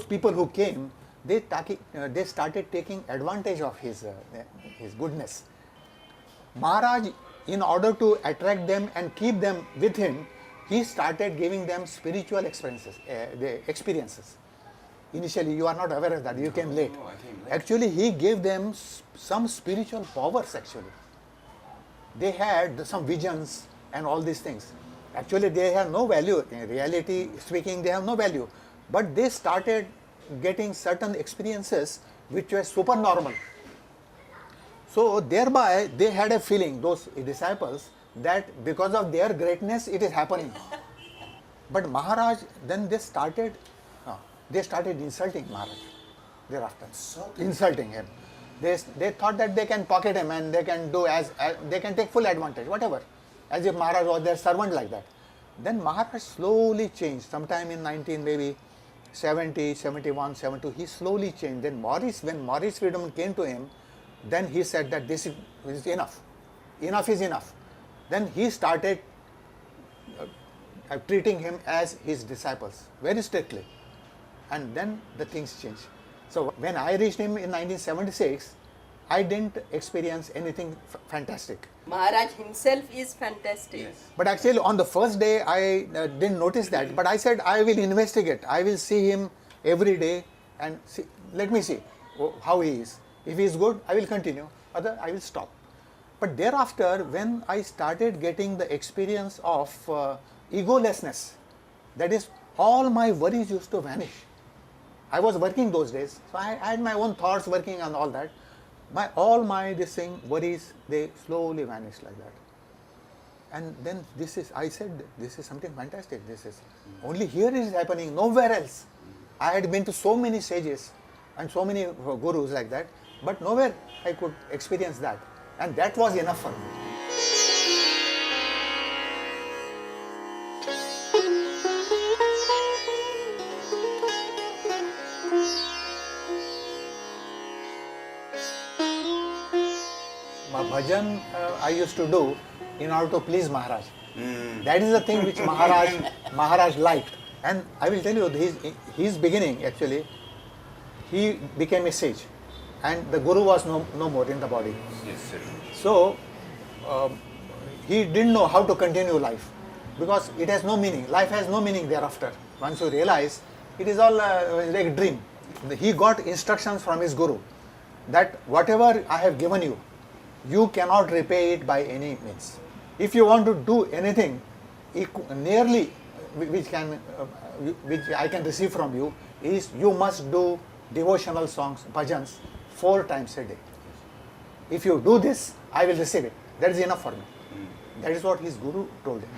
people who came, they started taking advantage of his goodness. Maharaj, in order to attract them and keep them with him, he started giving them spiritual experiences. Initially, you are not aware of that, you came late. Actually, he gave them some spiritual powers actually. They had some visions and all these things. Actually, they have no value. In reality speaking, they have no value. But they started getting certain experiences which were supernormal. So thereby they had a feeling, those disciples, that because of their greatness it is happening. But Maharaj, then they started insulting Maharaj thereafter. Insulting him. They thought that they can pocket him and they can do as they can take full advantage, whatever, as if Maharaj was their servant like that. Then Maharaj slowly changed. Sometime in 1970, 71, 72, he slowly changed. Then when Maurice Friedman came to him, then he said that this is enough. Enough is enough. Then he started treating him as his disciples very strictly. And then the things changed. So when I reached him in 1976, I didn't experience anything fantastic. Maharaj himself is fantastic. Yes. But actually on the first day I didn't notice that, but I said I will investigate. I will see him every day and see, let me see how he is. If he is good, I will continue, other I will stop. But thereafter, when I started getting the experience of egolessness, that is, all my worries used to vanish. I was working those days, so I had my own thoughts working and all that. All my worries, they slowly vanished like that. And then I said, this is something fantastic. This is only here it is happening, nowhere else. I had been to so many sages and so many gurus like that, but nowhere I could experience that. And that was enough for me. Bhajan I used to do in order to please Maharaj. That is the thing which Maharaj liked. And I will tell you, his beginning actually, he became a sage and the guru was no more in the body. Yes, sir. So he didn't know how to continue life because it has no meaning. Life has no meaning thereafter. Once you realize, it is all like a dream. He got instructions from his guru that whatever I have given you, you cannot repay it by any means. If you want to do anything nearly which I can receive from you, is you must do devotional songs, bhajans, 4 times a day. If you do this, I will receive it. That is enough for me. That is what his guru told him.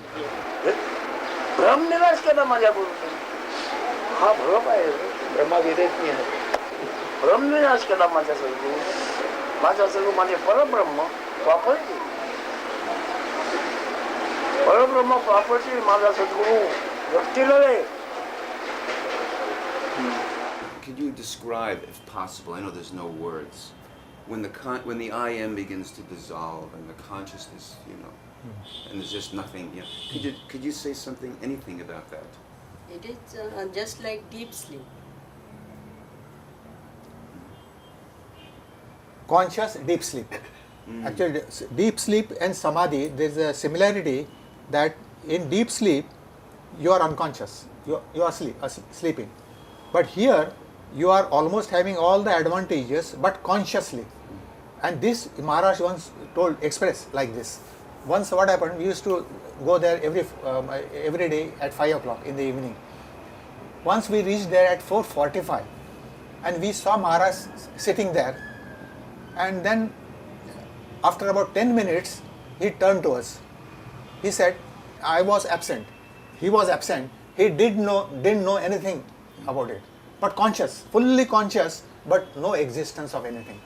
ब्रह्मनिवास केला माझ्या गुरुने. हा भ्रम आहे, ब्रह्माविदेत नाही आहे. ब्रह्मनिवास केला माझ्या सद्गुरू. माझा सद्गुरू म्हणजे परब्रह्म प्रॉपर्टी. परब्रह्म प्रॉपर्टी माझा सद्गुरू व्यक्तीला आहे. Could you describe, if possible, I know there's no words, when the I am begins to dissolve and the consciousness, and there's just nothing, could you say something, anything about that? It is just like deep sleep. Conscious deep sleep. Actually, deep sleep and samadhi, there is a similarity that in deep sleep, you are unconscious, you are sleeping. But here, you are almost having all the advantages, but consciously. And this Maharaj once expressed like this. Once what happened, we used to go there every day at 5 o'clock in the evening. Once we reached there at 4:45 and we saw Maharaj sitting there, and then after about 10 minutes, he turned to us. He said, I was absent. He was absent. He didn't know anything about it. But conscious, fully conscious, but no existence of anything.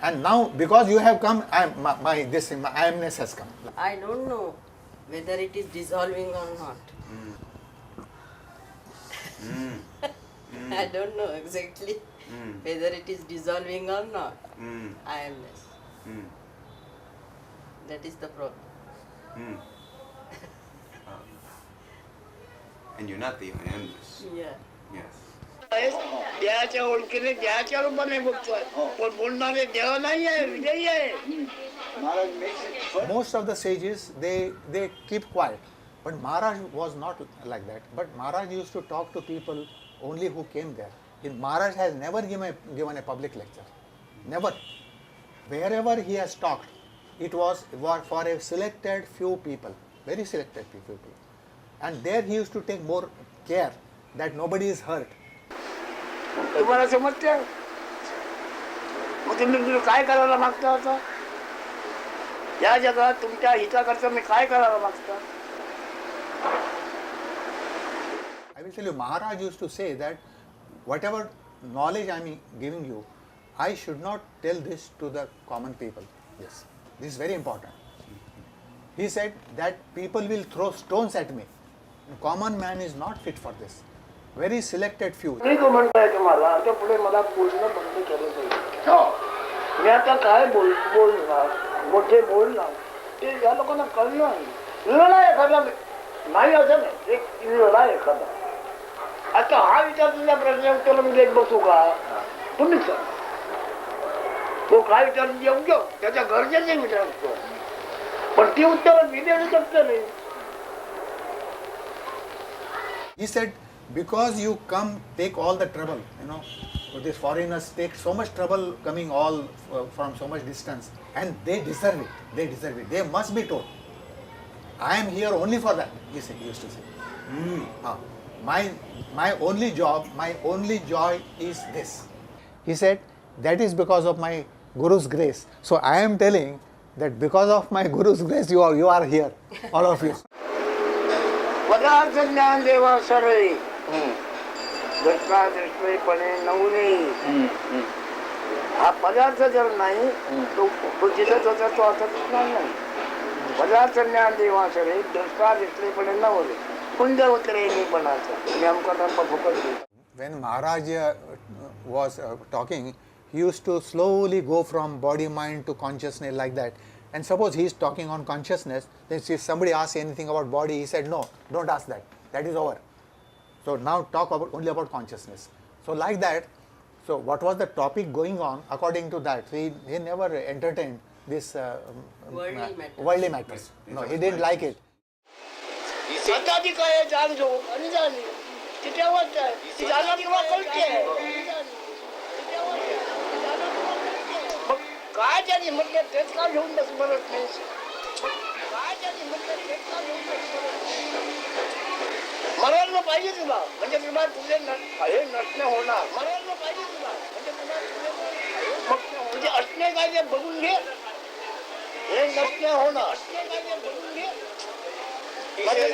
And now, because you have come, my I-amness has come. I don't know whether it is dissolving or not. I don't know exactly whether it is dissolving or not. I-amness. That is the problem. And you're not the I amness. Yeah. Yes. देहाच्या ओळखीने देहाच्या रूपाने बघतोय पण बोलणारे देह नाही आहे विजयी आहे. Most of the sages, they keep quiet. But Maharaj was not like that. But Maharaj used to talk to people only who came there. Maharaj has never given a public lecture. Never. Wherever he has talked, it was for a selected few people, very selected few people. And there he used to take more care that nobody is hurt. तुम्हाला समजते मग तुम्ही काय करायला मागता आता या जगात तुमच्या हिताकरता मी काय करायला मागता I will tell you, Maharaj used to say that whatever knowledge I am giving you, I should not tell this to the common people. Yes, this is very important. He said that people will throw stones at me. Common man is not fit for this. Very selected few. मी तो म्हणतोय तुम्हाला आता पुढे मला बोलणं बंद केलं पाहिजे मी आता काय बोलणार मोठे बोलणार ते या लोकांना कळलं नाही निर्णय एखादा नाही असं नाही एक निर्णय एखादा आता हा विचार तुझ्या प्रश्न उत्तर मी देत बसू का तुम्हीच सांगा तो काय विचार येऊ घेऊ त्याच्या गरजेचे विचार असतो पण ती उत्तर मी देऊ शकतो नाही He said, because you come, take all the trouble, these foreigners take so much trouble coming all from so much distance, and they deserve it. They deserve it. They must be told. I am here only for that, he used to say. My only job, my only joy is this. He said, that is because of my Guru's grace. So I am telling that because of my Guru's grace, you are here, all of you. पदार्थ ज्ञान देवा सरळे दृष्टादृष्टपणे नवले हा पदार्थ जर नाही तो जिथं होता तो आता दिसणार नाही पदार्थ ज्ञान देवा सरळे दृष्टादृष्टपणे नवले कुंज उतरे निपणाचा नेमका फुकट When Maharaj was talking, he used to slowly go from body mind to consciousness like that. And suppose he is talking on consciousness, then if somebody asks anything about body, he said, no, don't ask that. That is over. So now talk only about consciousness. So like that, so what was the topic going on according to that? He never entertained this worldly matters. No, he didn't like it. स्वतःची काय जाण घेऊ आणि जाणी ती तेव्हाच आहे ती जाणं किंवा कळते मग काय त्यांनी म्हटलं तेच का घेऊन बस म्हणत नाही काय त्यांनी म्हटलं तेच का घेऊन बस मरायला पाहिजे तुला म्हणजे तुला तुझे हे नसणे होणार मरायला पाहिजे तुला म्हणजे तुला मग तुझे असणे काय ते बघून घे हे नसणे होणार असणे काय ते बघून घे Right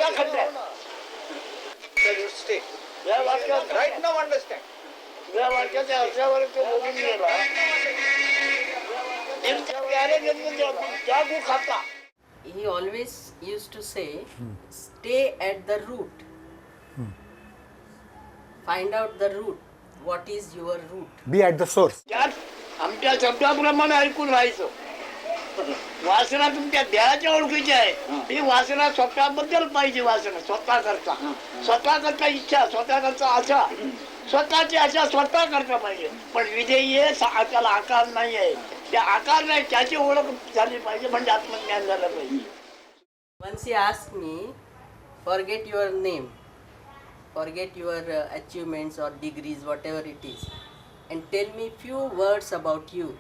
now understand. या वाक्याच्या अर्थावर तो बोलून गेला जागू खाता He always used to say, stay at the root. Find out the root. What is your root? Be at the source. आमच्या शब्दाप्रमाणे ऐकून राहायचं वासना तुमच्या देहाच्या ओळखीची आहे ती वासना स्वतःबद्दल पाहिजे वासना स्वतः करता इच्छा स्वतः करता आशा स्वतःची आशा स्वतः करता पाहिजे पण विधेयी आहे त्याला आकार नाही आहे त्या आकार नाही त्याची ओळख झाली पाहिजे म्हणजे आत्मज्ञान झालं पाहिजे Once he asked me, forget your name, forget your achievements or degrees, whatever it is, and tell me few words about you.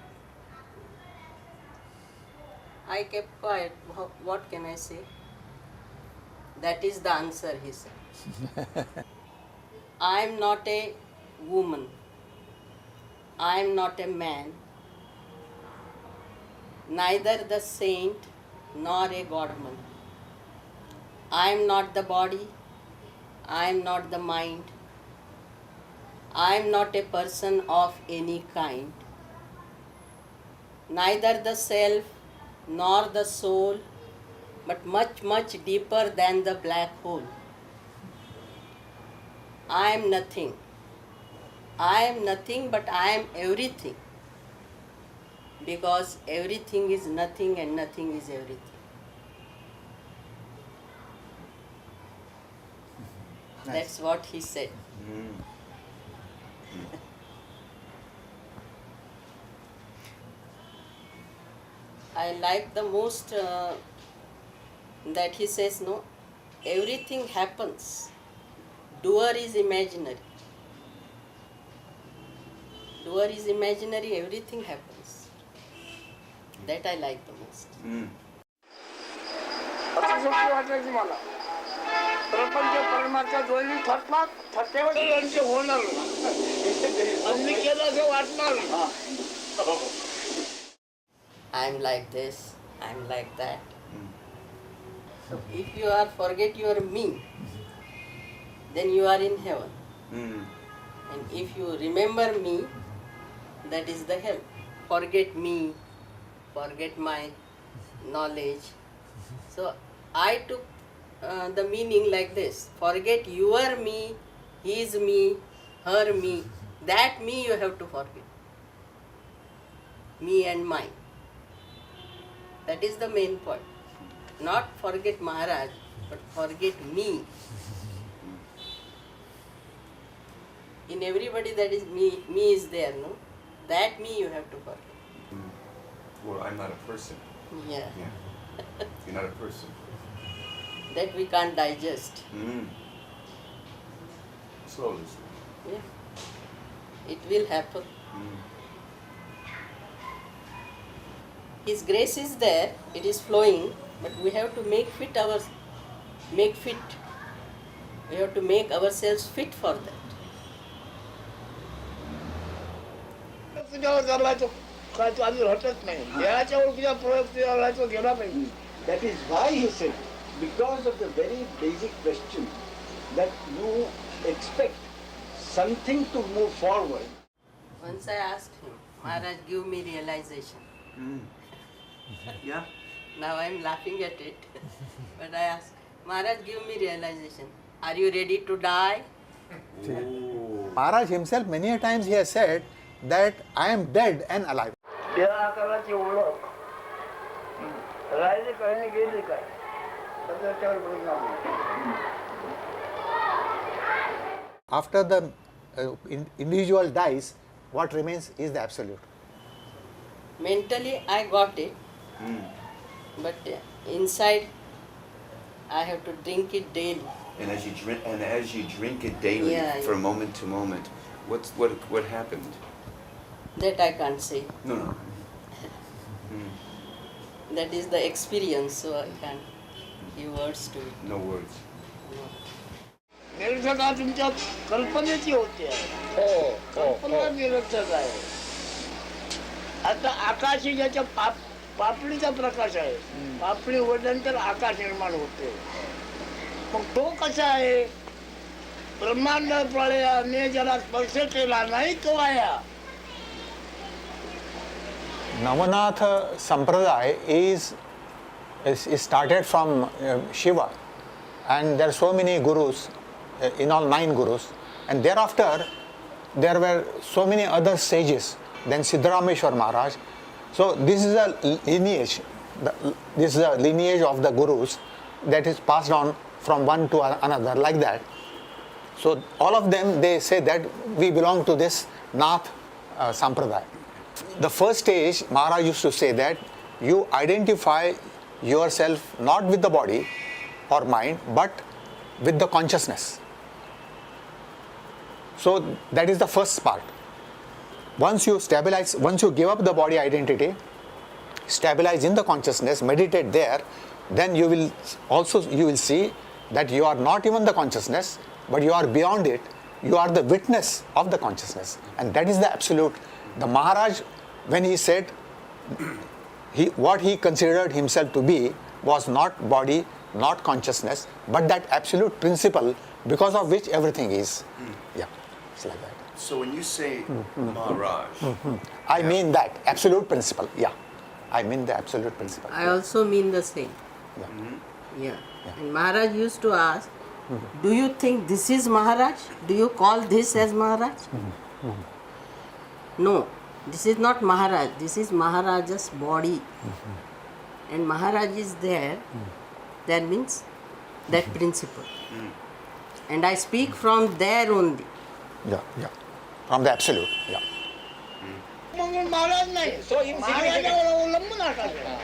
I kept quiet. What can I say? That is the answer, he said. I am not a woman. I am not a man. Neither the saint nor a godman. I am not the body. I am not the mind. I am not a person of any kind. Neither the self nor the soul, but much, much deeper than the black hole. I am nothing. I am nothing, but I am everything. Because everything is nothing and nothing is everything. Nice. That's what he said. I like the most that he says, no, everything happens. Doer is imaginary. Doer is imaginary, everything happens. That I like the most. अतिशयोक्ती वाटायची मला प्रपंच परमात्मा दोन्ही थकतात थकेवर त्यांचे होणार आणि मी केलं असं वाटणार I am like this, I am like that. So if you are forget your me, then you are in heaven. And if you remember me, that is the hell. Forget me, forget my knowledge. So I took the meaning like this. Forget your me, his me, her me. That me you have to forget. Me and mine. That is the main point. Not forget Maharaj, but forget me. In everybody that is me is there, no? That me you have to forget. Well, I'm not a person. Yeah. You're not a person. That we can't digest. Slowly. Yeah. It will happen. His grace is there, it is flowing, but we have to make fit. We have to make ourselves fit for that. तुझ्यावर चाललायचो काय तू अजून हटत नाही देहाच्या ओळखीचा प्रयोग तुझ्या गेला पाहिजे. That is why he said, because of the very basic question that you expect something to move forward. Once I asked him, Maharaj, give me realization. Yeah. Now I am laughing at it. But I asked, Maharaj, give me realization. Are you ready to die? Maharaj himself, many a times he has said that I am dead and alive. देह आकाराची ओळख राहिली काही गेली काय त्याच्यावर परिणाम After the individual dies, what remains is the absolute. Mentally I got it, but inside I have to drink it daily. And as you drink it daily, from moment to moment, what happened? That I can't say. No. That is the experience, so I can't give words to it. No words. निरर्थक तुमच्या कल्पनेची होते कल्पना निरर्थक आहे. आता आकाशी ज्याच्या पापडीचा प्रकाश आहे पापडी उघडल्यानंतर आकाश निर्माण होते. मग तो कसा आहे ब्रह्मांड प्रलयाने ज्याला स्पर्श केला नाही तो आया. Navanatha Sampradaya is started from Shiva, and there are so many gurus, in all 9 gurus, and thereafter there were so many other sages, then Siddharameshwar Maharaj. So this is a lineage, this is a lineage of the gurus that is passed on from one to another like that. So all of them, they say that we belong to this Nath Sampradaya. The first stage, Maharaj used to say that you identify yourself not with the body or mind, but with the consciousness. So that is the first part. Once you stabilize, once you give up the body identity, stabilize in the consciousness, meditate there, then you will see that you are not even the consciousness, but you are beyond it. You are the witness of the consciousness, and that is the absolute. The Maharaj, when he said what he considered himself to be was not body, not consciousness, but that absolute principle because of which everything is. Yeah, it's like that. So when you say Maharaj, I mean that absolute principle. Yeah, I mean the absolute principle. I also mean the same. Yeah. And Maharaj used to ask, do you think this is Maharaj? Do you call this as Maharaj? No, this is not Maharaj. This is Maharaja's body. And Maharaj is there. That means that principle. And I speak from there only. Yeah. From the absolute. Yeah. मग महाराज नाही महाराजावर अवलंबून आकाश आहे.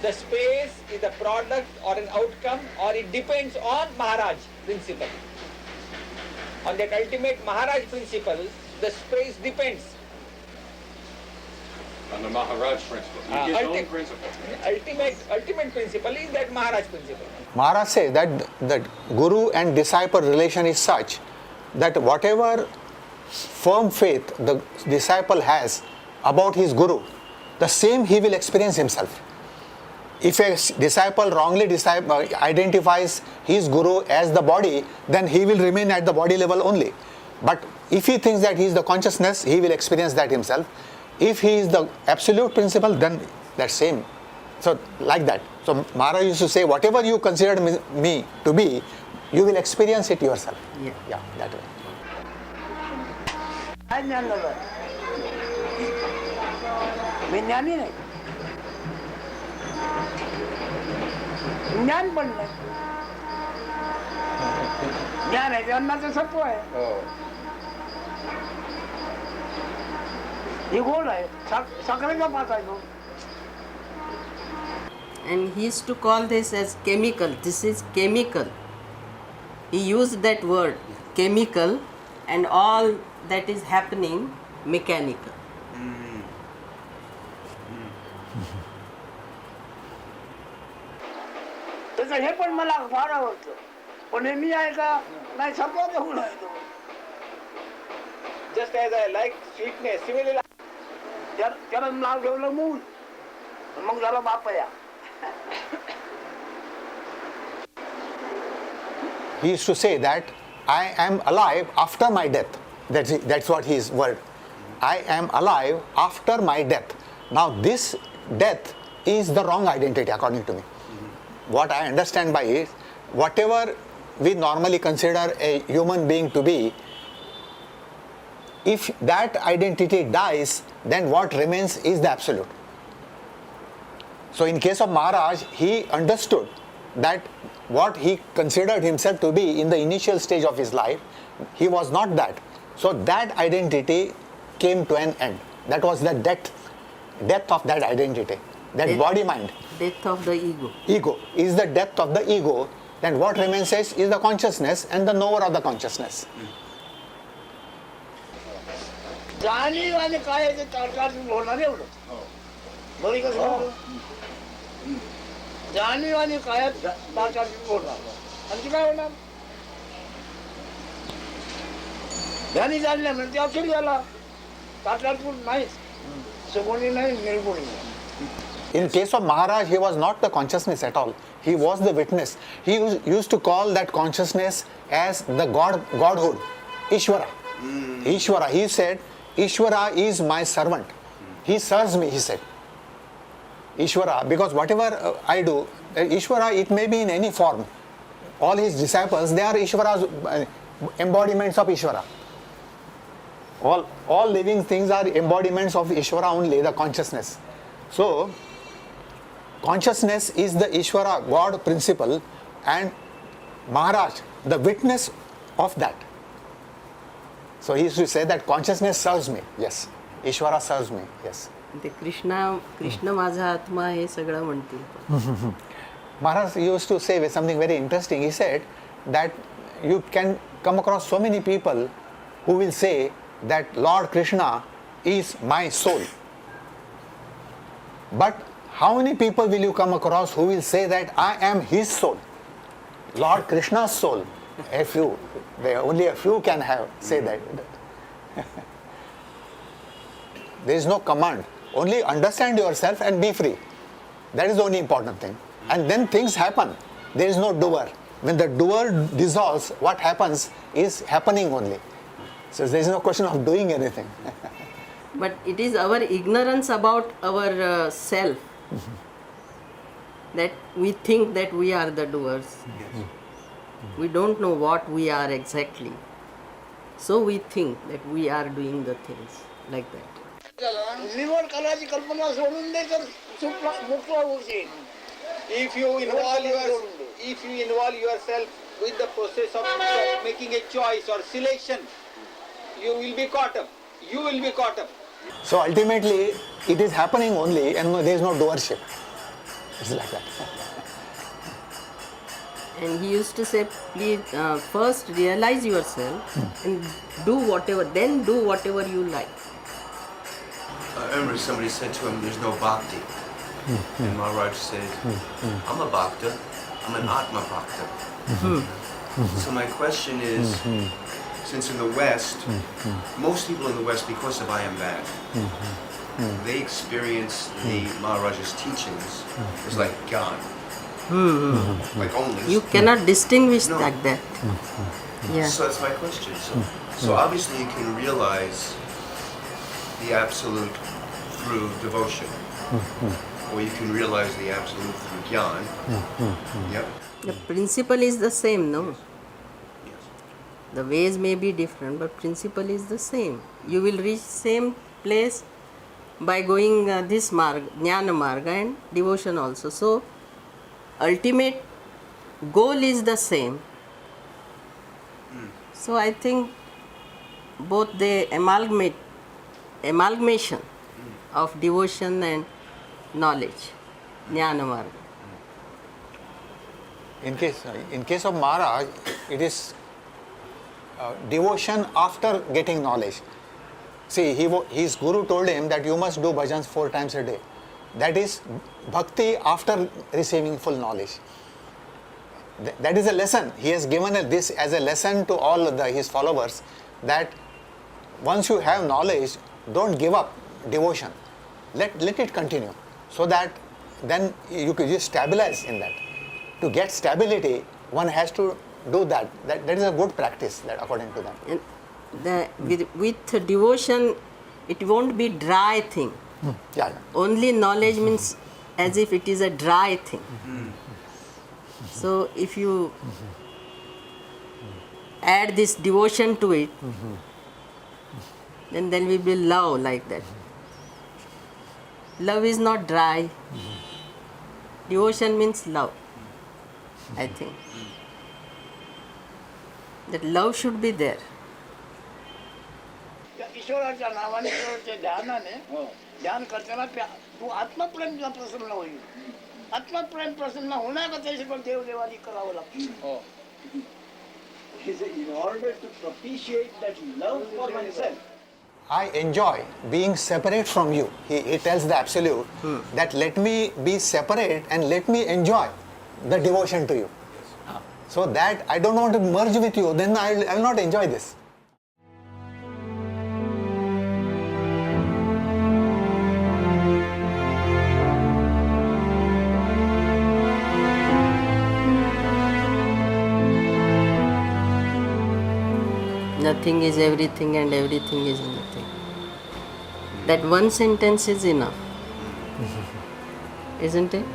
The space is a product or an outcome, or it depends on Maharaj principle. On that ultimate Maharaj principle, the space depends. On the Maharaj principle. His own principle. Ultimate principle is that Maharaj principle. Maharaj says that the guru and disciple relation is such that whatever firm faith the disciple has about his guru, the same he will experience himself. If a disciple wrongly identifies his guru as the body, then he will remain at the body level only. But if he thinks that he is the consciousness, he will experience that himself. If he is the absolute principle, then that same. So like that. So Maharaj used to say, whatever you consider me to be, you will experience it yourself. Yeah, that way. ज्ञानी नाही ज्ञान पण नाही ज्ञान आहे अन्नाचं सत्व आहे ही गोड आहे साखरेचा पात आहे तो. And he used to call this as chemical. This is chemical. He used that word, chemical, and all that is happening, mechanical. त्याचं हे पण मला फार आवडतं. पण हे मी आहे का नाही सत्वाचा गुण आहे तो. Just as I like sweetness, similarly त्याला नाव ठेवलं मूल मग झाला बापया. He used to say that I am alive after my death. That's what his word. I am alive after my death. Now this death is the wrong identity according to me. What I understand by it, whatever we normally consider a human being to be, if that identity dies, then what remains is the absolute. So in case of Maharaj, he understood that what he considered himself to be in the initial stage of his life, he was not that. So that identity came to an end. That was the death of that identity, that body-mind. Death of the ego. Ego is the death of the ego. Then what remains is the consciousness and the knower of the consciousness. जाणीव आणि काय ते चार होणार एवढं बरी कसं जाणीव आणि काय चार होणार आणखी काय होणार ध्यानी जाणल्या म्हणजे अक्षर झाला ताटलाटपूर नाहीच सगुणी नाही निर्गुणी. In case of Maharaj, he was not the consciousness at all. He was the witness. He used to call that consciousness as the Godhood, Ishvara. Ishvara. He said, Ishvara is my servant. He serves me, he said. Ishvara, because whatever I do, Ishvara, it may be in any form. All his disciples, they are Ishvara's embodiments of Ishvara. All living things are embodiments of Ishvara only, the consciousness. So, consciousness is the Ishvara, God principle, and Maharaj, the witness of that. So he used to say that consciousness serves me. Yes. Ishvara serves me. Yes. ते कृष्ण माझा आत्मा हे सगळं म्हणते. Maharaj used to say something very interesting. He said that you can come across so many people who will say that Lord Krishna is my soul. But how many people will you come across who will say that I am his soul? Lord Krishna's soul. A few. Only a few can say that. There is no command. Only understand yourself and be free. That is the only important thing. And then things happen. There is no doer. When the doer dissolves, what happens is happening only. So there is no question of doing anything. But it is our ignorance about our self that we think that we are the doers. We don't know what we are exactly. So we think that we are doing the things like that. निवड करायची कल्पना सोडून दे तर मोकळा होशील. If you involve yourself with the process of making a choice or selection, you will be caught up. You will be caught up. So ultimately, it is happening only and there is no doership. It's like that. And he used to say, please first realize yourself and do whatever, then do whatever you like. I remember somebody said to him, there's no bhakti. And Maharaj said, I'm a bhakta, I'm an Atma bhakta. So my question is, since in the West, most people in the West, because of I am bad, they experience the Maharaj's teachings as like God. Like only. You cannot distinguish No. like that. Yeah. So that's my question. So obviously you can realize the absolute through devotion. Or you can realize the absolute through jnana. Yep. The principle is the same, no? The ways may be different, but principle is the same. You will reach same place by going this marga, jnana marga, and devotion also. So ultimate goal is the same. So I think both the amalgamation of devotion and knowledge, jnana marga. In case of Maharaj, it is devotion after getting knowledge. See, his guru told him that you must do bhajans 4 times a day. That is bhakti after receiving full knowledge. That is a lesson. He has given this as a lesson to all his followers, that once you have knowledge, don't give up devotion. Let it continue, so that then you could stabilize in that. To get stability, one has to do that. That is a good practice, that according to them. And with devotion, it won't be dry thing. Yeah. Only knowledge means as if it is a dry thing. So if you add this devotion to it, then there will be love like that. Love is not dry. Devotion means love, I think. That love should be there. ईश्वराच्या नावाने ईश्वराच्या ध्यानाने ध्यान करताना तू आत्मप्रेमला प्रसन्न होईल. आत्मप्रेम प्रसन्न होण्याकरता पण देवदेवानी करावं लागतं. In order to propitiate that love for myself. I enjoy being separate from you. He tells the Absolute that let me be separate and let me enjoy the devotion to you. So that I don't want to merge with you, then I will not enjoy this. Nothing is everything and everything is nothing. That one sentence is enough, isn't it?